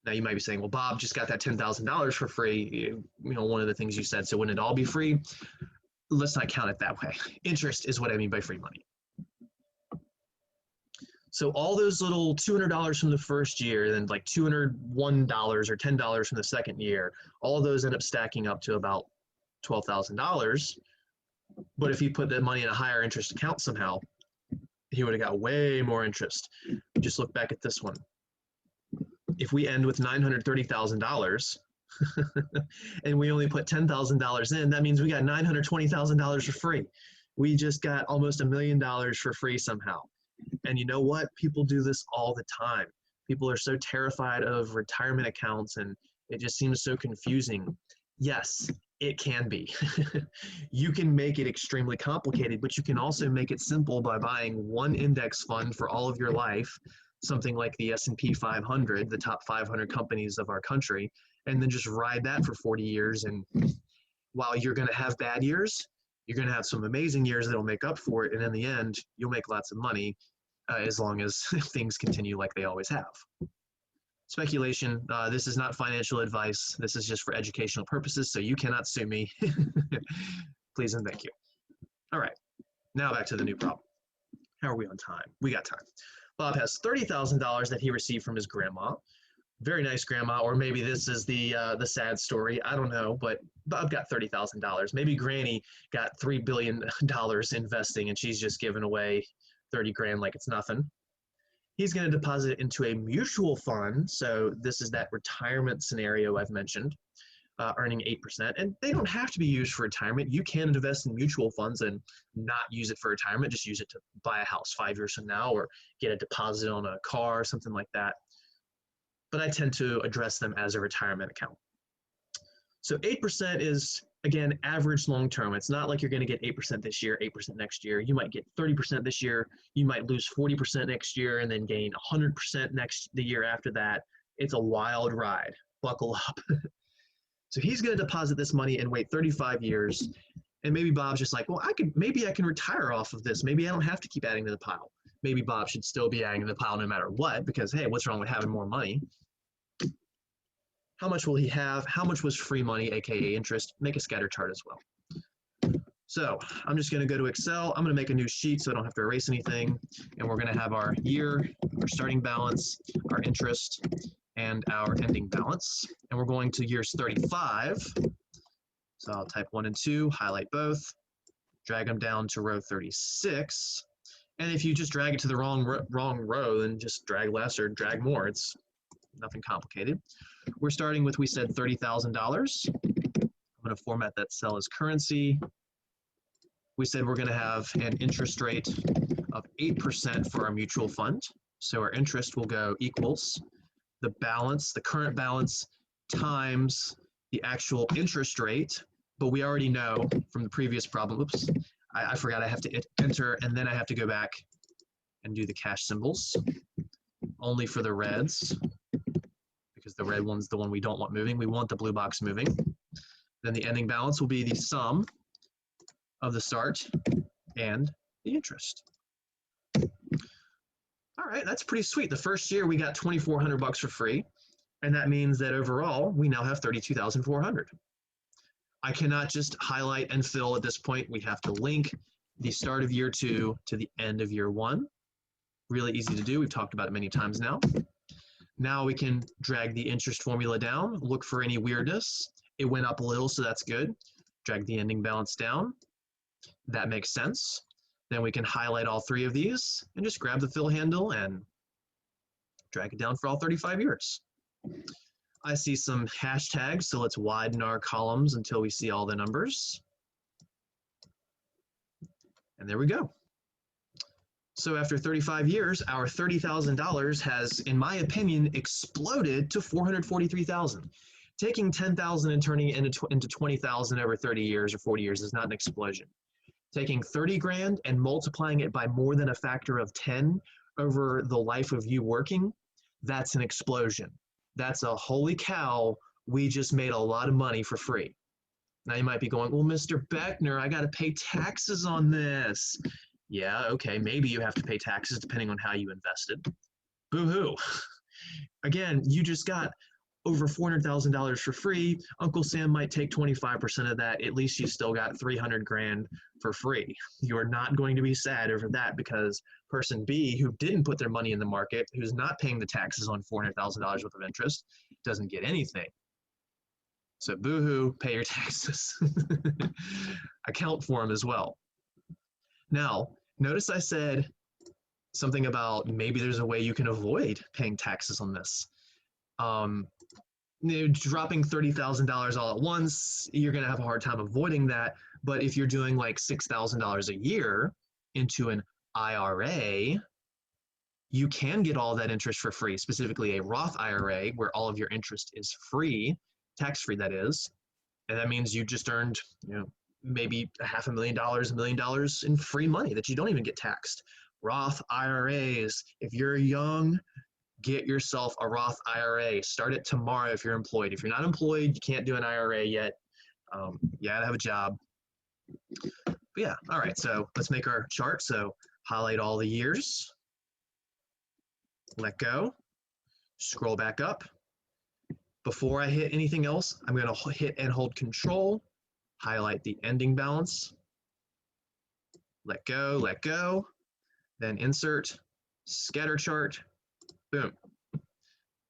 Now you might be saying, well, Bob just got that $10,000 for free. One of the things you said, so wouldn't it all be free? Let's not count it that way. Interest is what I mean by free money. So all those little $200 from the first year, then like $201 or $10 from the second year, all of those end up stacking up to about $12,000. But if he put that money in a higher interest account somehow, he would have got way more interest. Just look back at this one. If we end with $930,000 and we only put $10,000 in, that means we got $920,000 for free. We just got almost $1 million for free somehow. And you know what? People do this all the time. People are so terrified of retirement accounts and it just seems so confusing. Yes, it can be. You can make it extremely complicated, but you can also make it simple by buying one index fund for all of your life, something like the S&P 500, the top 500 companies of our country, and then just ride that for 40 years. And while you're going to have bad years, you're going to have some amazing years that'll make up for it. And in the end, you'll make lots of money as long as things continue like they always have. Speculation, this is not financial advice. This is just for educational purposes, so you cannot sue me. Please and thank you. All right, now back to the new problem. How are we on time? We got time. Bob has $30,000 that he received from his grandma. Very nice grandma, or maybe this is the sad story. I don't know, but Bob got $30,000. Maybe Granny got $3 billion investing, and she's just giving away 30 grand like it's nothing. He's going to deposit it into a mutual fund. So this is that retirement scenario I've mentioned, earning 8%. And they don't have to be used for retirement. You can invest in mutual funds and not use it for retirement. Just use it to buy a house 5 years from now or get a deposit on a car or something like that. But I tend to address them as a retirement account. So 8% is, again, average long-term. It's not like you're going to get 8% this year, 8% next year. You might get 30% this year. You might lose 40% next year and then gain 100% the year after that. It's a wild ride. Buckle up. So he's going to deposit this money and wait 35 years. And maybe Bob's just like, well, maybe I can retire off of this. Maybe I don't have to keep adding to the pile. Maybe Bob should still be adding to the pile no matter what, because, hey, what's wrong with having more money? How much will he have? How much was free money, aka interest? Make a scatter chart as well. So I'm just going to go to Excel. I'm going to make a new sheet so I don't have to erase anything. And we're going to have our year, our starting balance, our interest, and our ending balance. And we're going to years 35. So I'll type 1 and 2, highlight both, drag them down to row 36. And if you just drag it to the wrong row, then just drag less or drag more. It's nothing complicated. We're starting with, we said, $30,000. I'm going to format that cell as currency. We said we're going to have an interest rate of 8% for our mutual fund. So our interest will go equals the balance, the current balance, times the actual interest rate. But we already know from the previous problem, oops, I forgot I have to enter, and then I have to go back and do the cash symbols, only for the reds, because the red one's the one we don't want moving. We want the blue box moving. Then the ending balance will be the sum of the start and the interest. All right, that's pretty sweet. The first year we got $2,400 for free, and that means that overall we now have $32,400. I cannot just highlight and fill at this point. We have to link the start of year 2 to the end of year 1. Really easy to do. We've talked about it many times now. Now we can drag the interest formula down, look for any weirdness. It went up a little, so that's good. Drag the ending balance down. That makes sense. Then we can highlight all 3 of these and just grab the fill handle and drag it down for all 35 years. I see some hashtags, so let's widen our columns until we see all the numbers. And there we go. So after 35 years, our $30,000 has, in my opinion, exploded to $443,000. Taking $10,000 and turning it into $20,000 over 30 years or 40 years is not an explosion. Taking 30 grand and multiplying it by more than a factor of 10 over the life of you working, that's an explosion. That's a holy cow, we just made a lot of money for free. Now you might be going, well, Mr. Beckner, I got to pay taxes on this. Yeah, okay, maybe you have to pay taxes depending on how you invested. Boo-hoo. Again, you just got over $400,000 for free. Uncle Sam might take 25% of that. At least you still got 300 grand for free. You are not going to be sad over that because person B, who didn't put their money in the market, who's not paying the taxes on $400,000 worth of interest, doesn't get anything. So boo-hoo, pay your taxes. Account for them as well. Now, notice I said something about maybe there's a way you can avoid paying taxes on this. Dropping $30,000 all at once, you're going to have a hard time avoiding that. But if you're doing like $6,000 a year into an IRA, you can get all that interest for free, specifically a Roth IRA where all of your interest is free, tax-free that is. And that means you just earned, maybe $500,000, $1 million in free money that you don't even get taxed. Roth IRAs, if you're young, get yourself a Roth IRA. Start it tomorrow if you're employed. If you're not employed, you can't do an IRA yet. You gotta have a job. But yeah, all right, so let's make our chart. So highlight all the years. Let go. Scroll back up. Before I hit anything else, I'm gonna hit and hold Control. Highlight the ending balance. Let go. Then insert, scatter chart. Boom.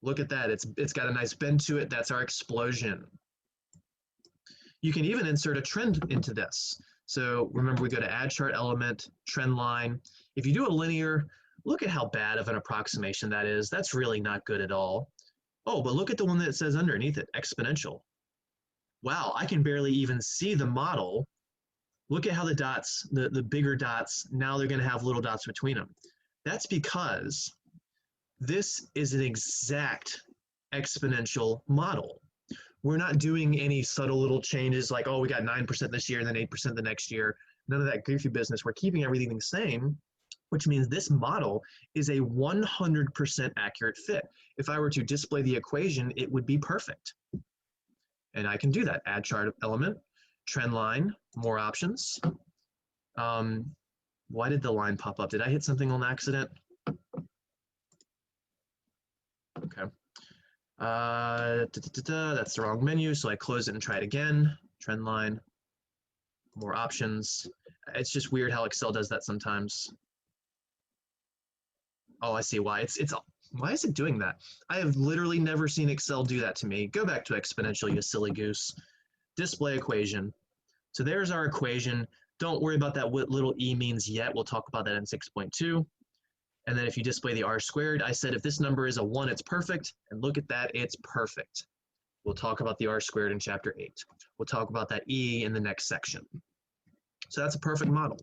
Look at that. It's got a nice bend to it. That's our explosion. You can even insert a trend into this. So remember, we go to add chart element, trend line. If you do a linear, look at how bad of an approximation that is. That's really not good at all. Oh, but look at the one that says underneath it, exponential. Wow, I can barely even see the model. Look at how the dots, the bigger dots, now they're going to have little dots between them. That's because this is an exact exponential model. We're not doing any subtle little changes like, oh, we got 9% this year and then 8% the next year. None of that goofy business. We're keeping everything the same, which means this model is a 100% accurate fit. If I were to display the equation, it would be perfect. And I can do that. Add chart element, trend line, more options. Why did the line pop up? Did I hit something on accident? Okay. That's the wrong menu, so I close it and try it again. Trend line, more options. It's just weird how Excel does that sometimes. Oh, I see why. Why is it doing that? I have literally never seen Excel do that to me. Go back to Exponential, you silly goose. Display equation. So there's our equation. Don't worry about that what little e means yet. We'll talk about that in 6.2. And then if you display the r squared, I said if this number is a 1, it's perfect. And look at that, it's perfect. We'll talk about the r squared in chapter 8. We'll talk about that e in the next section. So that's a perfect model.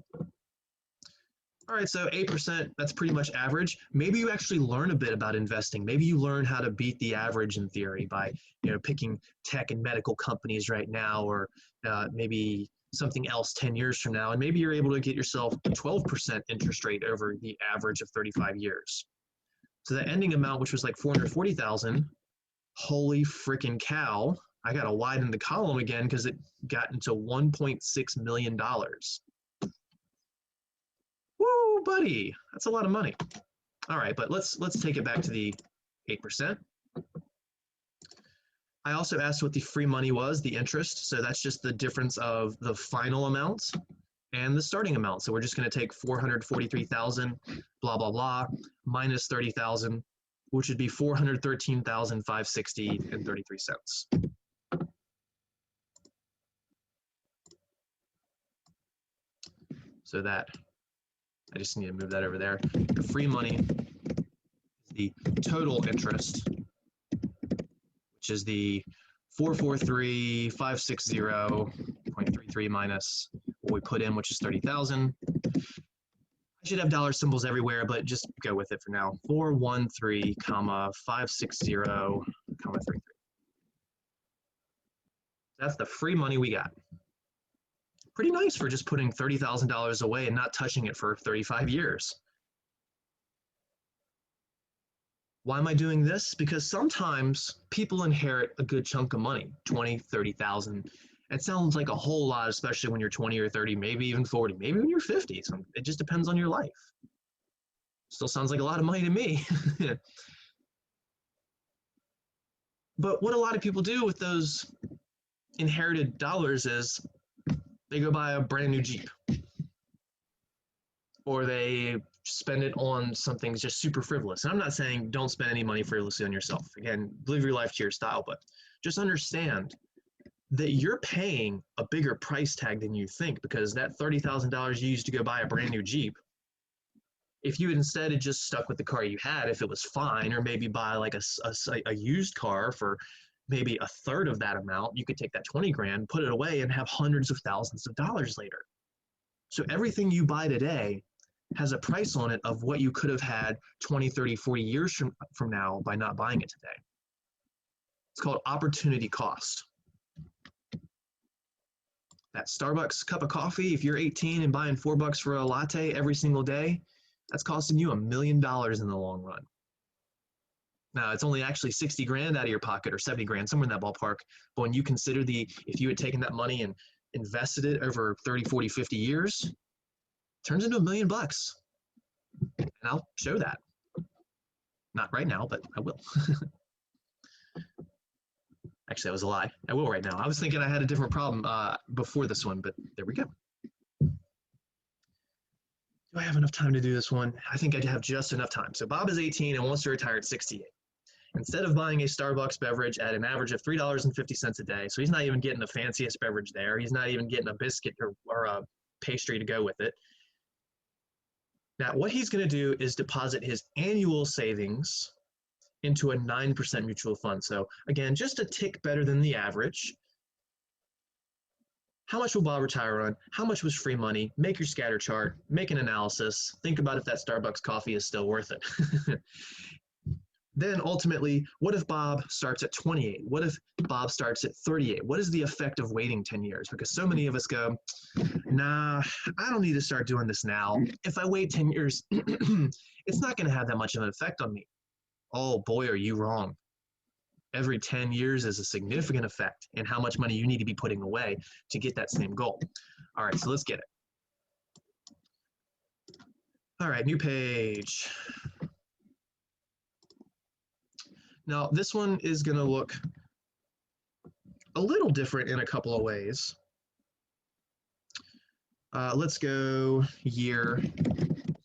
All right, so 8%, that's pretty much average. Maybe you actually learn a bit about investing. Maybe you learn how to beat the average in theory by, picking tech and medical companies right now, or maybe something else 10 years from now. And maybe you're able to get yourself a 12% interest rate over the average of 35 years. So the ending amount, which was like 440,000, holy freaking cow. I got to widen the column again because it got into $1.6 million. Woo, buddy, that's a lot of money. All right, but let's take it back to the 8%. I also asked what the free money was, the interest. So that's just the difference of the final amount and the starting amount. So we're just going to take 443,000, blah, blah, blah, minus 30,000, which would be 413,560 and 33 cents. So that, I just need to move that over there. The free money is the total interest, which is the 443,560.33 minus what we put in, which is 30,000. I should have dollar symbols everywhere, but just go with it for now. 413,560,33. That's the free money we got. Pretty nice for just putting $30,000 away and not touching it for 35 years. Why am I doing this? Because sometimes people inherit a good chunk of money, 20, 30,000. It sounds like a whole lot, especially when you're 20 or 30, maybe even 40, maybe when you're 50. So it just depends on your life. Still sounds like a lot of money to me. But what a lot of people do with those inherited dollars is they go buy a brand new Jeep, or they spend it on something just super frivolous. And I'm not saying don't spend any money frivolously on yourself. Again, live your life to your style, but just understand that you're paying a bigger price tag than you think, because that $30,000 you used to go buy a brand new Jeep, if you instead had just stuck with the car you had, if it was fine, or maybe buy like a used car for maybe a third of that amount, you could take that 20 grand, put it away, and have hundreds of thousands of dollars later. So everything you buy today has a price on it of what you could have had 20, 30, 40 years from now by not buying it today. It's called opportunity cost. That Starbucks cup of coffee, if you're 18 and buying $4 for a latte every single day, that's costing you $1 million in the long run. Now, it's only actually 60 grand out of your pocket, or 70 grand, somewhere in that ballpark. But when you consider if you had taken that money and invested it over 30, 40, 50 years, it turns into $1 million. And I'll show that. Not right now, but I will. Actually, that was a lie. I will right now. I was thinking I had a different problem before this one, but there we go. Do I have enough time to do this one? I think I'd have just enough time. So Bob is 18 and wants to retire at 68. Instead of buying a Starbucks beverage at an average of $3.50 a day, so he's not even getting the fanciest beverage there. He's not even getting a biscuit or a pastry to go with it. Now, what he's going to do is deposit his annual savings into a 9% mutual fund. So again, just a tick better than the average. How much will Bob retire on? How much was free money? Make your scatter chart, make an analysis, think about if that Starbucks coffee is still worth it. Then ultimately, what if Bob starts at 28? What if Bob starts at 38? What is the effect of waiting 10 years? Because so many of us go, nah, I don't need to start doing this now. If I wait 10 years, it's not going to have that much of an effect on me. Oh boy, are you wrong. Every 10 years is a significant effect in how much money you need to be putting away to get that same goal. All right, so let's get it. All right, new page. Now, this one is going to look a little different in a couple of ways. Let's go year,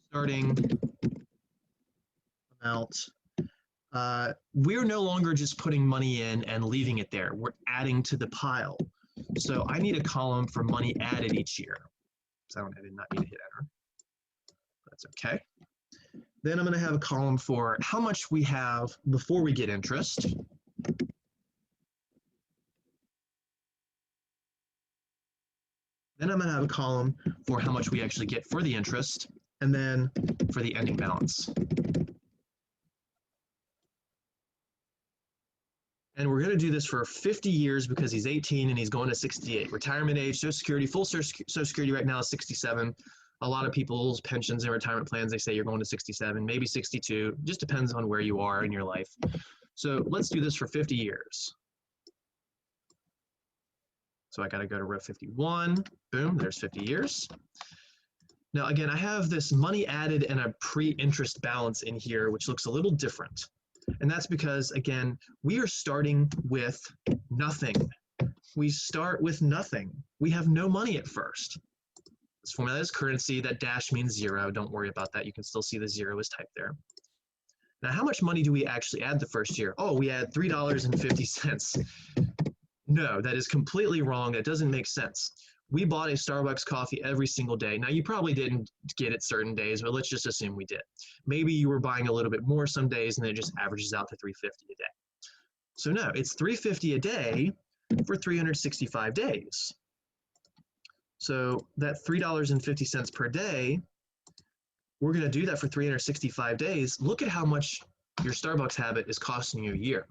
starting amount. We're no longer just putting money in and leaving it there. We're adding to the pile. So I need a column for money added each year. So I did not need to hit enter. That's okay. Then I'm going to have a column for how much we have before we get interest. Then I'm going to have a column for how much we actually get for the interest, and then for the ending balance. And we're going to do this for 50 years because he's 18 and he's going to 68. Retirement age, Social Security, full Social Security right now is 67. A lot of people's pensions and retirement plans, they say you're going to 67, maybe 62. Just depends on where you are in your life. So let's do this for 50 years. So I got to go to row 51. Boom, there's 50 years. Now, again, I have this money added and a pre-interest balance in here, which looks a little different. And that's because, again, we are starting with nothing. We start with nothing. We have no money at first. This formula is currency. That dash means zero. Don't worry about that. You can still see the zero is typed there. Now, how much money do we actually add the first year? Oh, we add $3.50. No, that is completely wrong. That doesn't make sense. We bought a Starbucks coffee every single day. Now, you probably didn't get it certain days, but let's just assume we did. Maybe you were buying a little bit more some days, and it just averages out to $3.50 a day. So no, it's $3.50 a day for 365 days. So that $3.50 per day, we're going to do that for 365 days. Look at how much your Starbucks habit is costing you a year.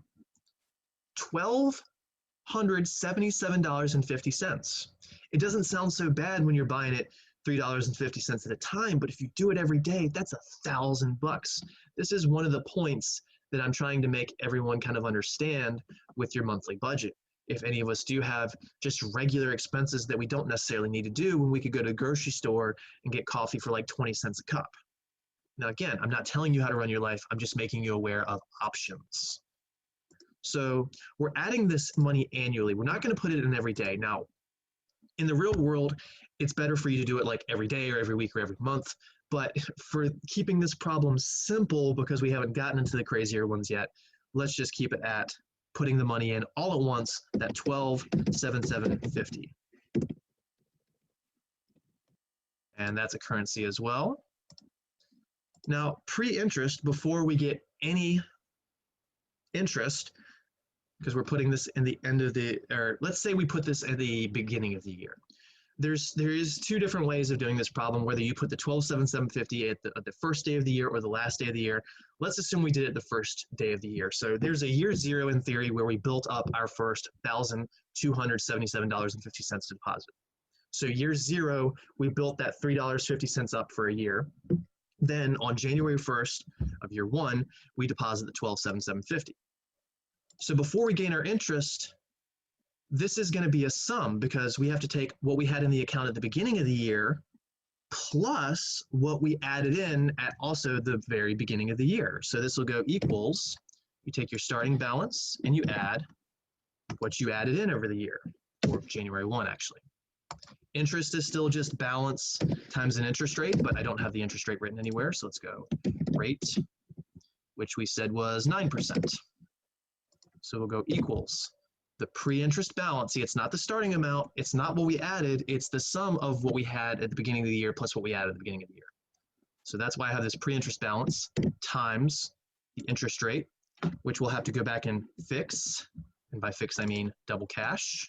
$1,277.50. It doesn't sound so bad when you're buying it $3.50 at a time, but if you do it every day, that's $1,000. This is one of the points that I'm trying to make everyone kind of understand with your monthly budget. If any of us do have just regular expenses that we don't necessarily need to do, when we could go to the grocery store and get coffee for like 20 cents a cup. Now, again, I'm not telling you how to run your life. I'm just making you aware of options. So we're adding this money annually. We're not going to put it in every day. Now, in the real world, it's better for you to do it like every day or every week or every month. But for keeping this problem simple, because we haven't gotten into the crazier ones yet, let's just keep it at putting the money in all at once, that $12,750. And that's a currency as well. Now, pre-interest, before we get any interest, because we're putting this in the end of the, or let's say we put this at the beginning of the year. There is two different ways of doing this problem, whether you put the $12,750 at the first day of the year or the last day of the year. Let's assume we did it the first day of the year. So there's a year zero in theory where we built up our first $1,277.50 to deposit. So year zero, we built that $3.50 up for a year. Then on January 1st of year one, we deposit the $12,750. So before we gain our interest, this is going to be a sum because we have to take what we had in the account at the beginning of the year plus what we added in at also the very beginning of the year. So this will go equals, you take your starting balance and you add what you added in over the year, or January 1 actually. Interest is still just balance times an interest rate, but I don't have the interest rate written anywhere. So let's go rate, which we said was 9%. So we'll go equals the pre-interest balance. See, it's not the starting amount. It's not what we added. It's the sum of what we had at the beginning of the year plus what we added at the beginning of the year. So that's why I have this pre-interest balance times the interest rate, which we'll have to go back and fix. And by fix, I mean double cash.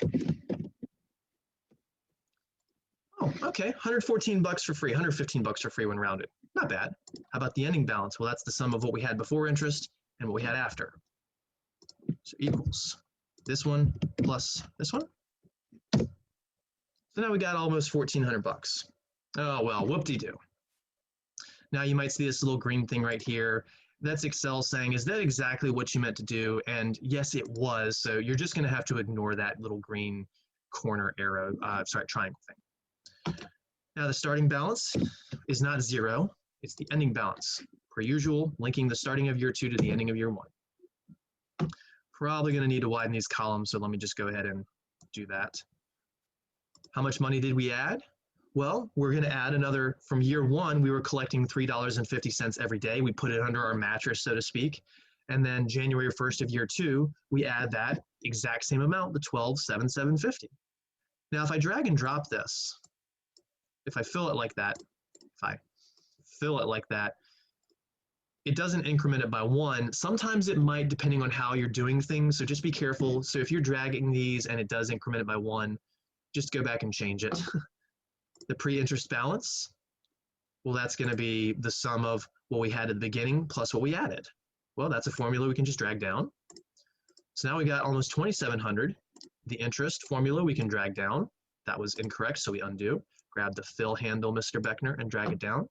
Oh, okay, $114 for free, $115 for free when rounded. Not bad. How about the ending balance? Well, that's the sum of what we had before interest and what we had after. So equals this one plus this one. So now we got almost $1,400. Oh, well, whoop-de-doo. Now you might see this little green thing right here. That's Excel saying, is that exactly what you meant to do? And yes, it was. So you're just going to have to ignore that little green corner arrow, triangle thing. Now the starting balance is not zero. It's the ending balance. Per usual, linking the starting of year two to the ending of year one. Probably going to need to widen these columns, so let me just go ahead and do that. How much money did we add? Well, we're going to add another, from year one, we were collecting $3.50 every day. We put it under our mattress, so to speak. And then January 1st of year two, we add that exact same amount, the $12,750. Now, if I drag and drop this, if I fill it like that, it doesn't increment it by one. Sometimes it might, depending on how you're doing things. So just be careful. So if you're dragging these and it does increment it by one, just go back and change it. The pre-interest balance, well, that's going to be the sum of what we had at the beginning plus what we added. Well, that's a formula we can just drag down. So now we got almost 2,700. The interest formula we can drag down. That was incorrect, so we undo. Grab the fill handle, Mr. Beckner, and drag it down.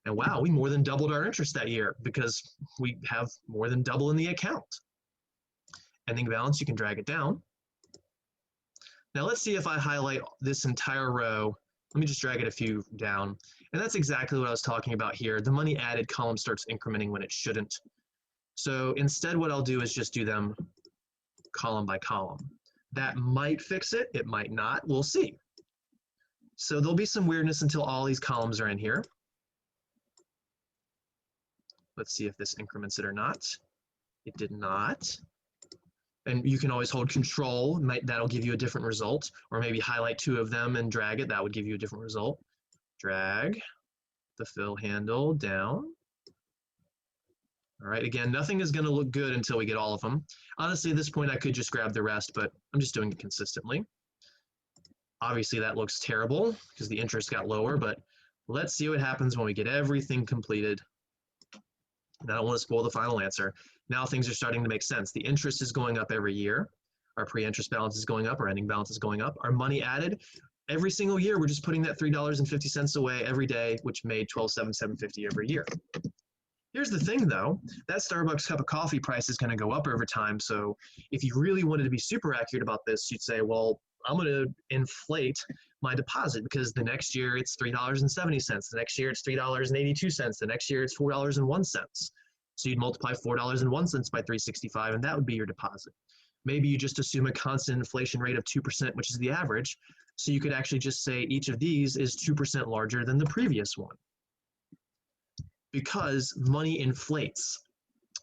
And wow, we more than doubled our interest that year because we have more than double in the account. Ending balance, you can drag it down. Now let's see if I highlight this entire row. Let me just drag it a few down. And that's exactly what I was talking about here. The money added column starts incrementing when it shouldn't. So instead what I'll do is just do them column by column. That might fix it, it might not, we'll see. So there'll be some weirdness until all these columns are in here. Let's see if this increments it or not. It did not. And you can always hold control, that'll give you a different result, or maybe highlight two of them and drag it, that would give you a different result. Drag the fill handle down. All right, again, nothing is gonna look good until we get all of them. Honestly, at this point, I could just grab the rest, but I'm just doing it consistently. Obviously, that looks terrible because the interest got lower, but let's see what happens when we get everything completed. And I don't want to spoil the final answer. Now things are starting to make sense. The interest is going up every year. Our pre-interest balance is going up. Our ending balance is going up. Our money added, every single year, we're just putting that $3.50 away every day, which made $12,750 every year. Here's the thing, though. That Starbucks cup of coffee price is going to go up over time. So if you really wanted to be super accurate about this, you'd say, well, I'm going to inflate my deposit because the next year it's $3.70. The next year it's $3.82. The next year it's $4.01. So you'd multiply $4.01 by 365, and that would be your deposit. Maybe you just assume a constant inflation rate of 2%, which is the average. So you could actually just say each of these is 2% larger than the previous one. Because money inflates.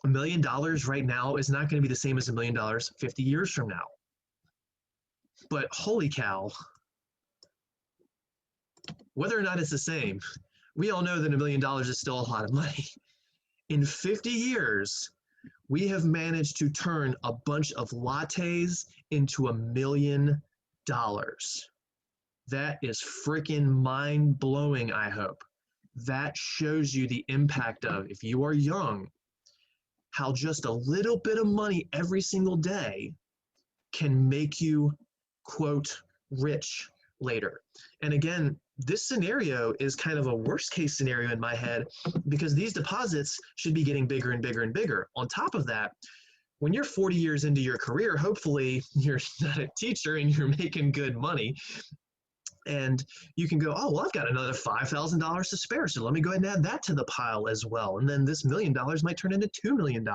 $1 million right now is not going to be the same as $1 million 50 years from now. But holy cow, whether or not it's the same, we all know that $1 million is still a lot of money. In 50 years, we have managed to turn a bunch of lattes into $1 million. That is freaking mind-blowing, I hope. That shows you the impact of, if you are young, how just a little bit of money every single day can make you, quote, rich later. And again, this scenario is kind of a worst case scenario in my head because these deposits should be getting bigger and bigger and bigger. On top of that, when you're 40 years into your career, hopefully you're not a teacher and you're making good money. And you can go, oh, well, I've got another $5,000 to spare, so let me go ahead and add that to the pile as well. And then this $1 million might turn into $2 million.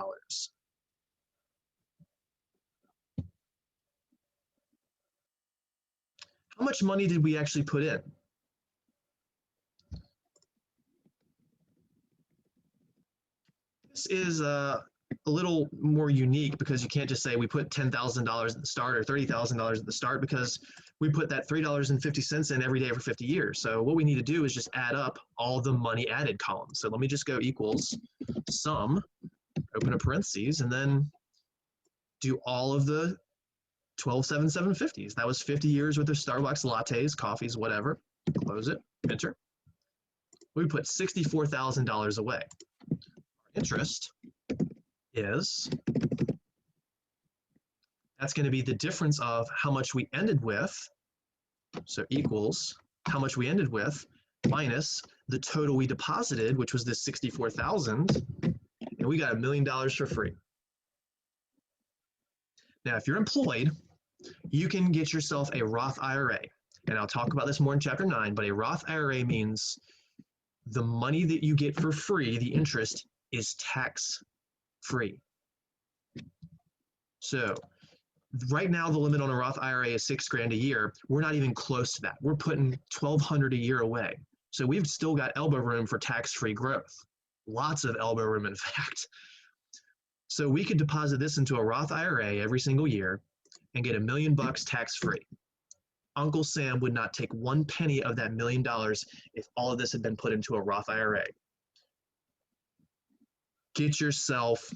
How much money did we actually put in? This is a little more unique because you can't just say we put $10,000 at the start or $30,000 at the start because we put that $3.50 in every day for 50 years. So what we need to do is just add up all the money added columns. So let me just go equals sum, open a parentheses, and then do all of the 12,750s. That was 50 years worth of Starbucks lattes, coffees, whatever. Close it, enter. We put $64,000 away. Interest is, that's going to be the difference of how much we ended with, so equals how much we ended with minus the total we deposited, which was this 64,000, and we got $1 million for free. Now, if you're employed, you can get yourself a Roth IRA, and I'll talk about this more in Chapter 9, but a Roth IRA means the money that you get for free, the interest, is tax-free. So right now, the limit on a Roth IRA is $6,000 a year. We're not even close to that. We're putting $1,200 a year away. So we've still got elbow room for tax-free growth. Lots of elbow room, in fact. So we could deposit this into a Roth IRA every single year and get $1 million tax-free. Uncle Sam would not take one penny of that $1 million if all of this had been put into a Roth IRA. Get yourself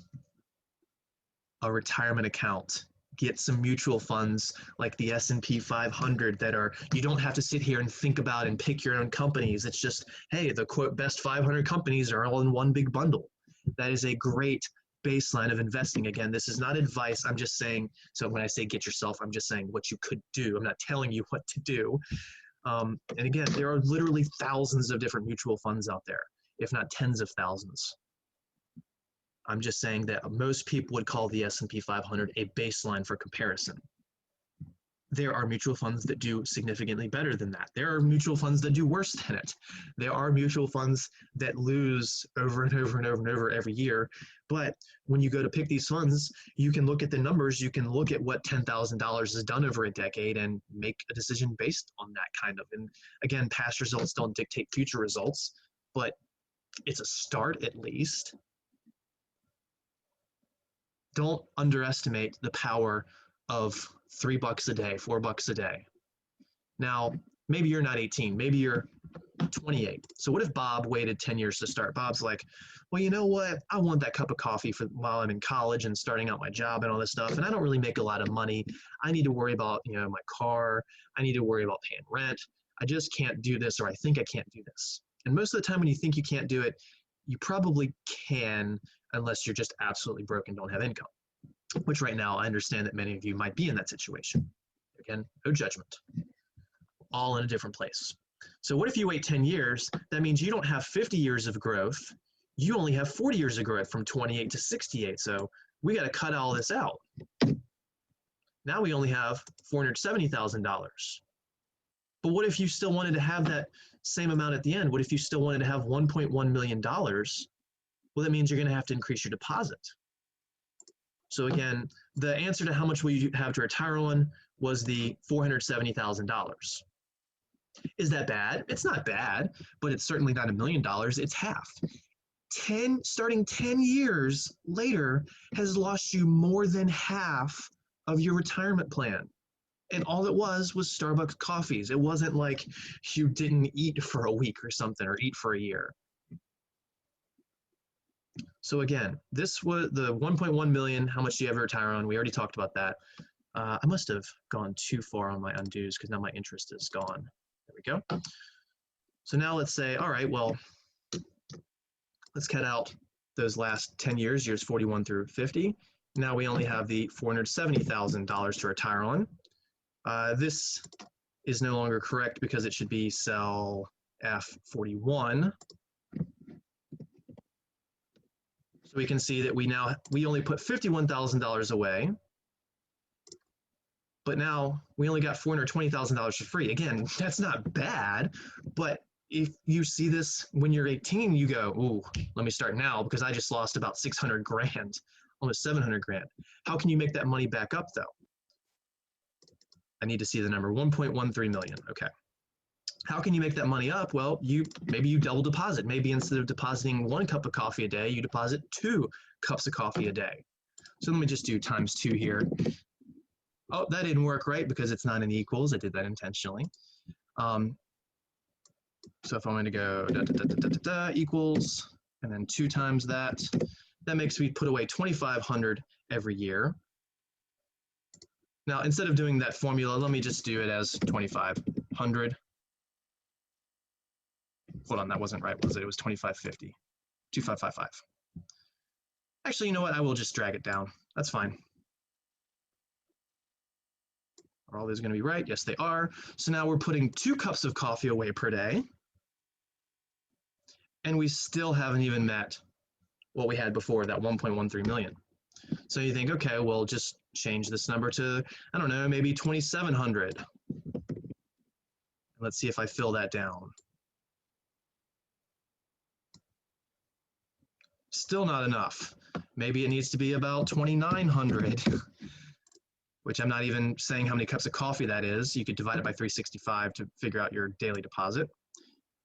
a retirement account. Get some mutual funds like the S&P 500 that are, you don't have to sit here and think about and pick your own companies. It's just, hey, the quote best 500 companies are all in one big bundle. That is a great baseline of investing. Again, this is not advice. I'm just saying, so when I say get yourself, I'm just saying what you could do. I'm not telling you what to do. And again, there are literally thousands of different mutual funds out there, if not tens of thousands. I'm just saying that most people would call the S&P 500 a baseline for comparison. There are mutual funds that do significantly better than that. There are mutual funds that do worse than it. There are mutual funds that lose over and over and over and over every year. But when you go to pick these funds, you can look at the numbers, you can look at what $10,000 has done over a decade and make a decision based on that kind of. And again, past results don't dictate future results, but it's a start at least. Don't underestimate the power of $3 a day, $4 a day. Now, maybe you're not 18, maybe you're 28. So what if Bob waited 10 years to start? Bob's like, well, you know what? I want that cup of coffee for while I'm in college and starting out my job and all this stuff. And I don't really make a lot of money. I need to worry about, my car. I need to worry about paying rent. I just can't do this, or I think I can't do this. And most of the time when you think you can't do it, you probably can, unless you're just absolutely broke and don't have income, which right now I understand that many of you might be in that situation. Again, no judgment, all in a different place. So what if you wait 10 years? That means you don't have 50 years of growth. You only have 40 years of growth from 28 to 68. So we got to cut all this out. Now we only have $470,000. But what if you still wanted to have that same amount at the end? What if you still wanted to have $1.1 million? Well, that means you're going to have to increase your deposit. So again, the answer to how much will you have to retire on was the $470,000. Is that bad? It's not bad, but it's certainly not $1 million. It's half. Starting 10 years later has lost you more than half of your retirement plan. And all it was Starbucks coffees. It wasn't like you didn't eat for a week or something, or eat for a year. So again, this was the 1.1 million. How much do you ever retire on? We already talked about that. I must have gone too far on my undos because now my interest is gone. There we go. So now let's say, all right, well, let's cut out those last 10 years, years 41 through 50. Now we only have the $470,000 to retire on. This is no longer correct because it should be cell F41. So we can see that we only put $51,000 away, but now we only got $420,000 for free. Again, that's not bad, but if you see this when you're 18, you go, ooh, let me start now because I just lost about 600 grand, almost 700 grand. How can you make that money back up though? I need to see the number, 1.13 million, okay. How can you make that money up? Well, maybe you double deposit. Maybe instead of depositing 1 cup of coffee a day, you deposit 2 cups of coffee a day. So let me just do times 2 here. Oh, that didn't work right because it's not in equals. I did that intentionally. So if I'm going to go equals and then 2 times that, that makes me put away 2,500 every year. Now, instead of doing that formula, let me just do it as 2,500. Hold on, that wasn't right, was it? It was 2,550, 2,555. Actually, you know what? I will just drag it down. That's fine. Are all those going to be right? Yes, they are. So now we're putting 2 cups of coffee away per day. And we still haven't even met what we had before, that 1.13 million. So you think, okay, well, just change this number to, I don't know, maybe 2,700. Let's see if I fill that down. Still not enough. Maybe it needs to be about 2,900. which I'm not even saying how many cups of coffee that is. You could divide it by 365 to figure out your daily deposit.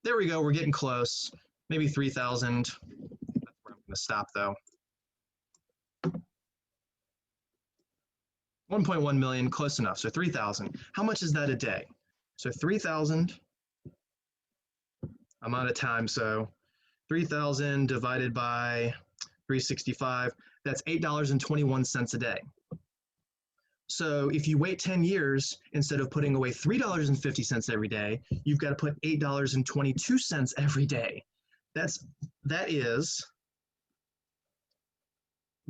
There we go. We're getting close. Maybe 3,000. That's where I'm going to stop, though. 1.1 million, close enough. So 3,000. How much is that a day? So 3,000. I'm out of time, so 3,000 divided by 365, that's $8.21 a day. So if you wait 10 years, instead of putting away $3.50 every day, you've got to put $8.22 every day. That is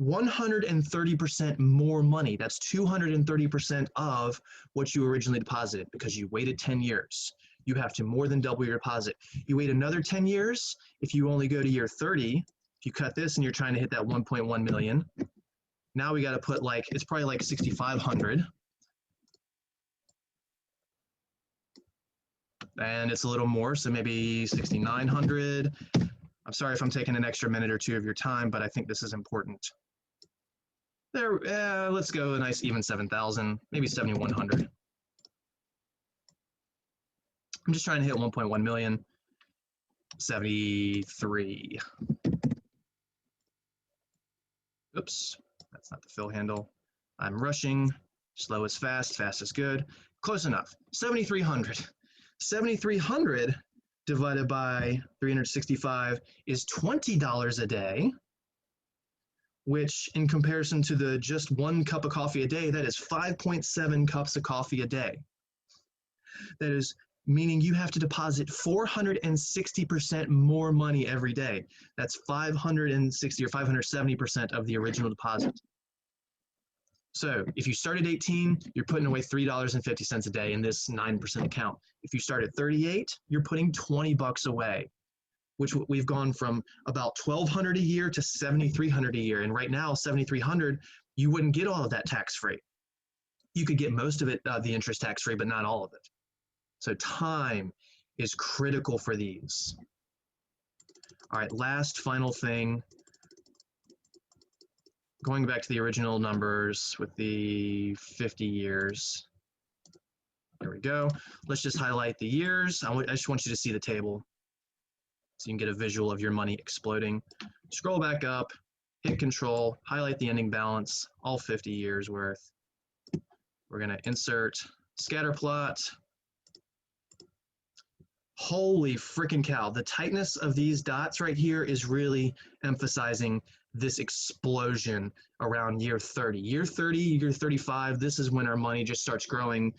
130% more money. That's 230% of what you originally deposited because you waited 10 years. You have to more than double your deposit. You wait another 10 years, if you only go to year 30, if you cut this and you're trying to hit that 1.1 million, now we got to put like, it's probably like 6,500. And it's a little more, so maybe 6,900. I'm sorry if I'm taking an extra minute or two of your time, but I think this is important. There, let's go a nice even 7,000, maybe 7,100. I'm just trying to hit 1.1 million. 73. Oops, that's not the fill handle. I'm rushing. Slow is fast, fast is good. Close enough. 7,300. 7,300 divided by 365 is $20 a day, which in comparison to the just 1 cup of coffee a day, that is 5.7 cups of coffee a day. That is meaning you have to deposit 460% more money every day. That's 560 or 570% of the original deposit. So if you start at 18, you're putting away $3.50 a day in this 9% account. If you start at 38, you're putting 20 bucks away, which we've gone from about 1,200 a year to 7,300 a year. And right now, 7,300, you wouldn't get all of that tax-free. You could get most of it, the interest tax-free, but not all of it. So time is critical for these. All right, last final thing. Going back to the original numbers with the 50 years. There we go. Let's just highlight the years. I just want you to see the table so you can get a visual of your money exploding. Scroll back up, hit Control, highlight the ending balance, all 50 years worth. We're going to insert scatter plot. Holy freaking cow. The tightness of these dots right here is really emphasizing this explosion around year 30. Year 30, year 35, this is when our money just starts growing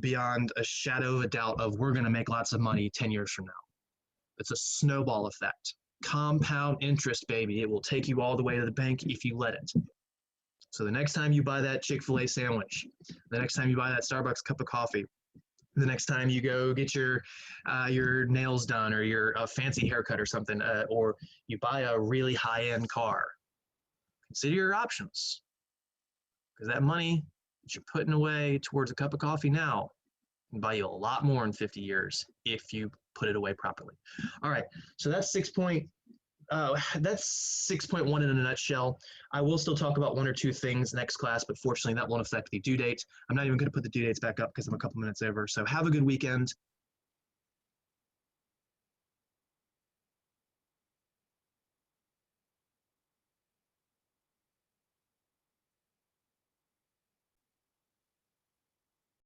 beyond a shadow of a doubt of we're going to make lots of money 10 years from now. It's a snowball effect. Compound interest, baby. It will take you all the way to the bank if you let it. So the next time you buy that Chick-fil-A sandwich, the next time you buy that Starbucks cup of coffee, the next time you go get your nails done or your fancy haircut or something, or you buy a really high-end car, consider your options. Because that money that you're putting away towards a cup of coffee now can buy you a lot more in 50 years if you put it away properly. All right, so that's 6.1 in a nutshell. I will still talk about 1 or 2 things next class, but fortunately that won't affect the due date. I'm not even going to put the due dates back up because I'm a couple minutes over. So have a good weekend.